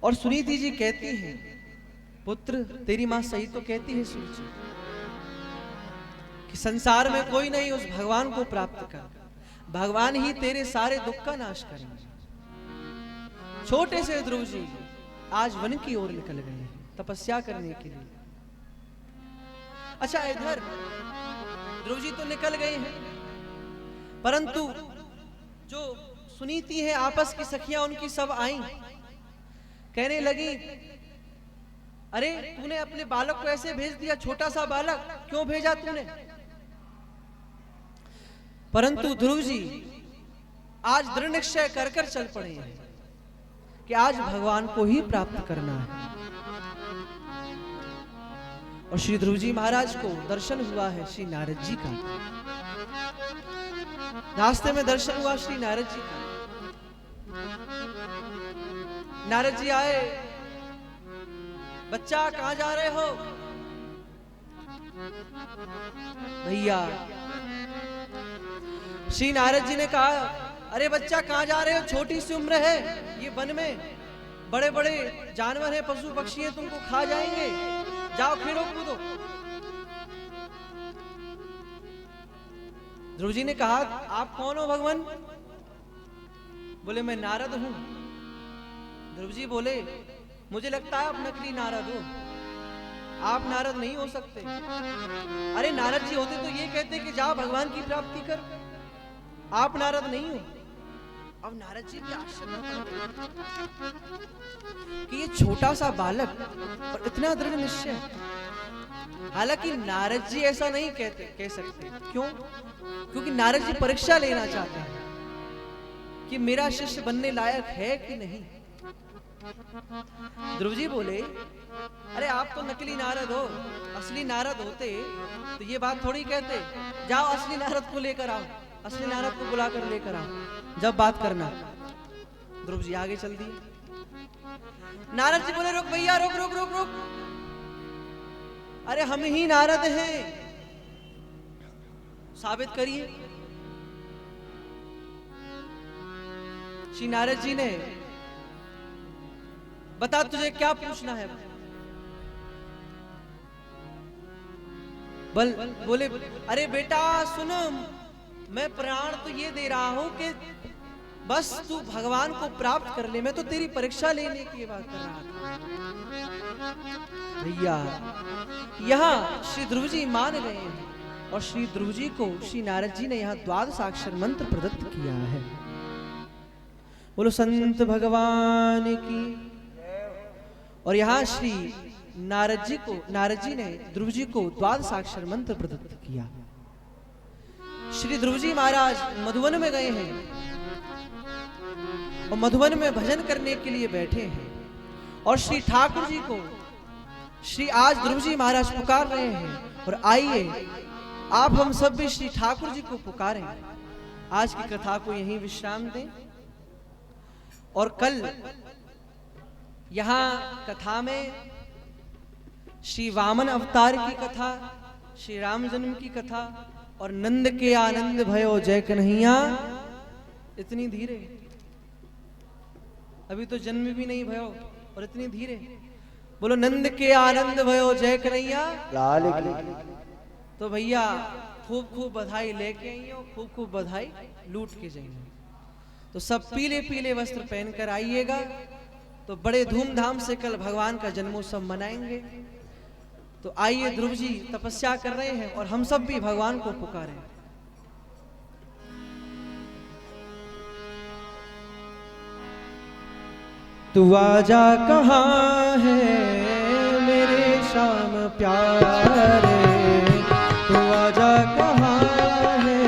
और सुनीति जी कहती हैं, पुत्र तेरी मां सही तो कहती है सुनीति, कि संसार में कोई नहीं उस भगवान को प्राप्त कर, भगवान ही तेरे सारे दुख का नाश करेंगे। छोटे से ध्रुव जी आज वन की ओर निकल गए हैं तपस्या करने के लिए। अच्छा, इधर ध्रुव जी तो निकल गए हैं, परंतु जो सुनीति है, आपस की सखियां उनकी सब आई, कहने लगी, अरे तूने अपने बालक को ऐसे भेज दिया, छोटा सा बालक क्यों भेजा तूने? परंतु ध्रुव जी आज दृढ़ निश्चय कर कर चल पड़े हैं कि आज भगवान को ही प्राप्त करना है। और श्री ध्रुव जी महाराज को दर्शन हुआ है श्री नारद जी का। रास्ते में दर्शन हुआ श्री नारद जी का। नारद जी आए, बच्चा कहां जा रहे हो? भैया। श्री नारद जी ने कहा, अरे बच्चा कहां जा रहे हो? छोटी सी उम्र है, ये वन में बड़े बड़े जानवर हैं, पशु पक्षी हैं, तुमको खा जाएंगे, जाओ खेलो कूदो। ध्रुव जी ने कहा, आप कौन हो भगवान? बोले, मैं नारद हूं। ध्रुव जी बोले, मुझे लगता है आप नकली नारद हो, आप नारद नहीं हो सकते। अरे नारद जी होते तो ये कहते कि जाओ भगवान की प्राप्ति कर, आप नारद नहीं हो। अब नारद जी भी आश्चर्य कि ये छोटा सा बालक और इतना दृढ़ निश्चय। हालांकि नारद जी ऐसा नहीं कह सकते। क्यों? क्योंकि नारद जी परीक्षा लेना चाहते हैं कि मेरा शिष्य बनने लायक है कि नहीं। ध्रुव जी बोले, अरे आप तो नकली नारद हो, असली नारद होते तो ये बात थोड़ी कहते, जाओ असली नारद को लेकर आओ, असली नारद को बुलाकर लेकर आओ, जब बात करना। ध्रुव जी आगे चल दिए। नारद जी बोले, रुक भैया, रुक रुक रुक रुक, अरे हम ही नारद हैं, साबित करिए। श्री नारद जी ने, बता तुझे क्या पूछना है? बोले, अरे बेटा सुनो, मैं प्राण तो ये दे रहा हूं कि बस तू भगवान को प्राप्त कर ले, मैं तो तेरी परीक्षा लेने की बात कर रहा था। भैया यहाँ श्री ध्रुव जी मान गए हैं और श्री ध्रुव जी को श्री नारद जी ने यहाँ द्वादशाक्षर मंत्र प्रदत्त किया है। बोलो संत भगवान की, और यहाँ श्री नारद जी ने ध्रुव जी को द्वादशाक्षर मंत्र प्रदत्त किया। श्री ध्रुव जी महाराज मधुवन में गए हैं और मधुवन में भजन करने के लिए बैठे हैं और श्री ठाकुर जी को श्री आज ध्रुव जी महाराज पुकार रहे हैं और आइए आप हम सब भी श्री ठाकुर जी को पुकारें। आज की कथा को यहीं विश्राम दें और कल यहां कथा में श्री वामन अवतार की कथा, श्री राम जन्म की कथा और नंद के आनंद भयो जय कन्हैया। इतनी धीरे, अभी तो जन्म भी नहीं भयो और इतनी धीरे बोलो नंद के आनंद भयो जय कन्हैया लाल की। तो भैया खूब खूब बधाई लेके आइए, खूब खूब बधाई लूट के जाइए। तो सब पीले पीले वस्त्र पहनकर आइएगा, तो बड़े धूमधाम से कल भगवान का जन्मोत्सव मनाएंगे। तो आइए, ध्रुव जी तपस्या कर रहे हैं और हम सब भी भगवान को पुकारें। तू आजा कहाँ है मेरे श्याम प्यारे, तू आजा कहाँ है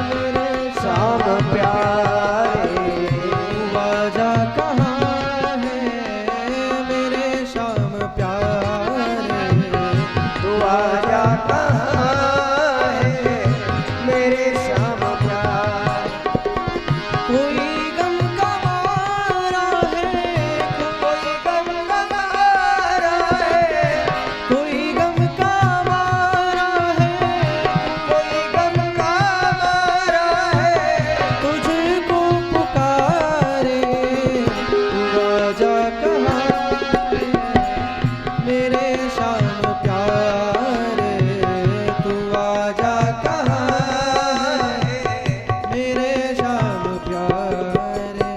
मेरे श्याम प्यारे, तू आजा कहाँ है मेरे श्याम प्यारे, तू आजा कहाँ है मेरे श्याम प्यारे। कोई गम का मारा है, कोई गम का मारा है, कोई गम का मारा है, कोई गम का मारा है, तुझको पुकारे। तू आजा कहाँ है मेरे श्याम प्यारे, तू आजा कहाँ है मेरे श्याम प्यारे।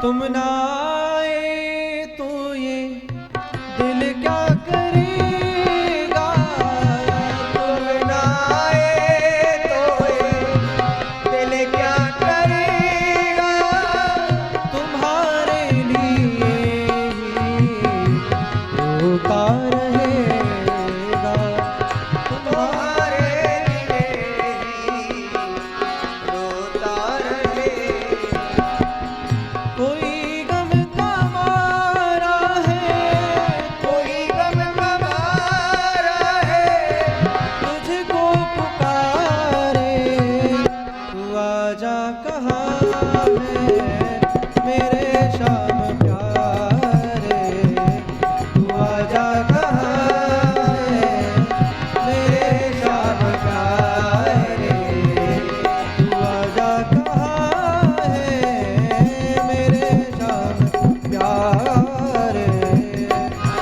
तुम ना आए तो ये दिल क्या करेगा, तुम ना आए तो ये दिल क्या करेगा, तुम्हारे लिए ही रोता रहेगा, तुम्हारे लिए ही रोता रहेगा। कोई गम का मारा है, कोई गम का मारा है, तुझको पुकारे। तू आजा कहाँ है मेरे श्याम प्यारे, तू आजा कहाँ है मेरे श्याम प्यारे, तू आजा कहाँ है मेरे श्याम प्यारे,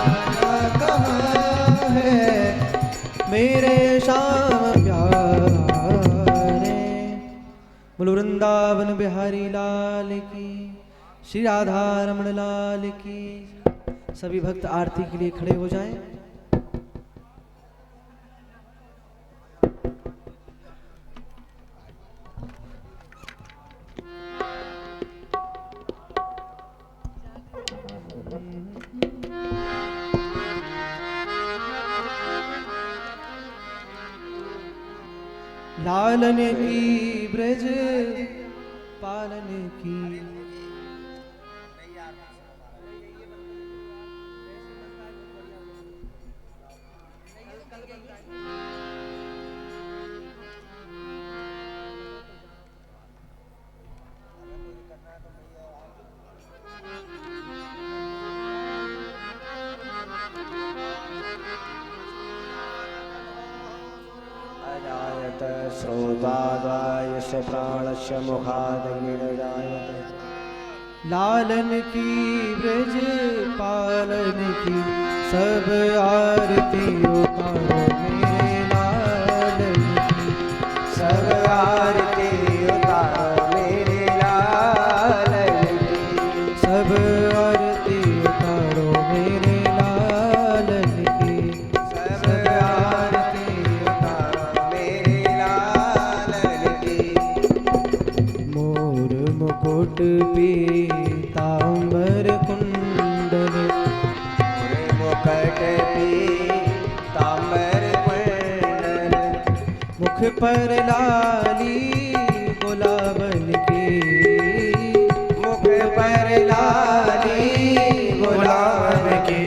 आजा कहाँ है मेरे श्याम प्यारे। बोलो वृंदावन बिहारी लाल की, श्री राधा रमण लाल की। सभी भक्त आरती के लिए खड़े हो जाएं। लालन की ब्रज पालन की, अजायत श्रोतादायस्य प्राणस्य मुखादग्निर्जायते। लालन की ब्रज पालन की, सब आरती उतारो मेरे लालन की। सब आरती उतारो मेरे लालन की। सब आरती उतारो मेरे लालन की। सब आरती उतारो मेरे लालन की। मोर मुकुट पीतांबर कुंडल। मोर मुकुट पीतांबर कुंडल। मुख पर लाली गुलाबन की। मुख पर लाली गुलाब की।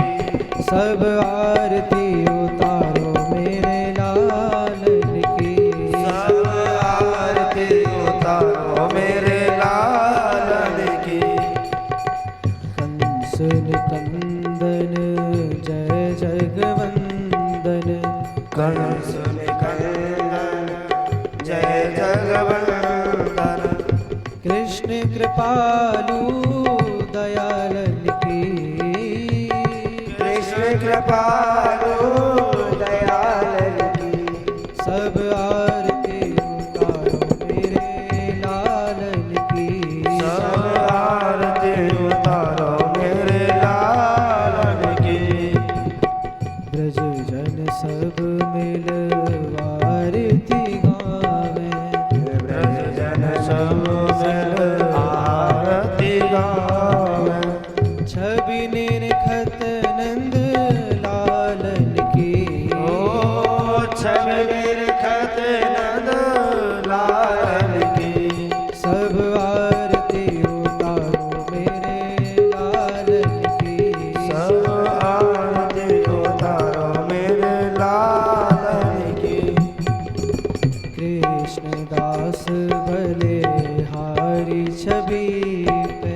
सब आरती उतारो मेरे लालन की। सब आरती उतारो मेरे लालन की। कंस निकंदन जय जगवंदन। कंस निकंदन जय जगवंदन। कृष्ण कृपालु दयालन की। कृष्ण कृपालु दयालन की। सब आरती उतारो मेरे लालन की। सब आरती उतारो मेरे लालन की। ब्रज जन सब मिल आरती गावे। ब्रज जन सब मिल आरती गावे। छवि निरखत नंद लालन की। ओ छवि निरखत नंद लालन की। सब आरती उतारो मेरे लालन की। सब आरती उतारो मेरे लालन की। कृष्ण दास भले हारी छवि पे।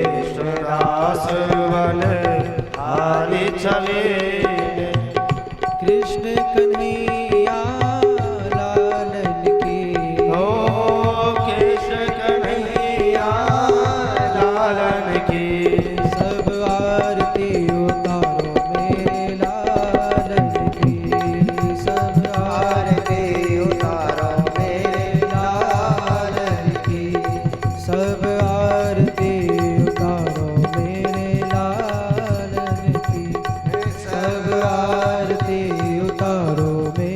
कृष्णदास बल हारी छवि में। कृष्ण कन्हैया लालन की। ओ कृष्ण कन्हैया लालन की। सब आरती उतारो मेरे लालन की। सब आरती उतारो मेरे लालन की। सब आरती उतारो मेरे लालन की। सब आरती उतारो मेरे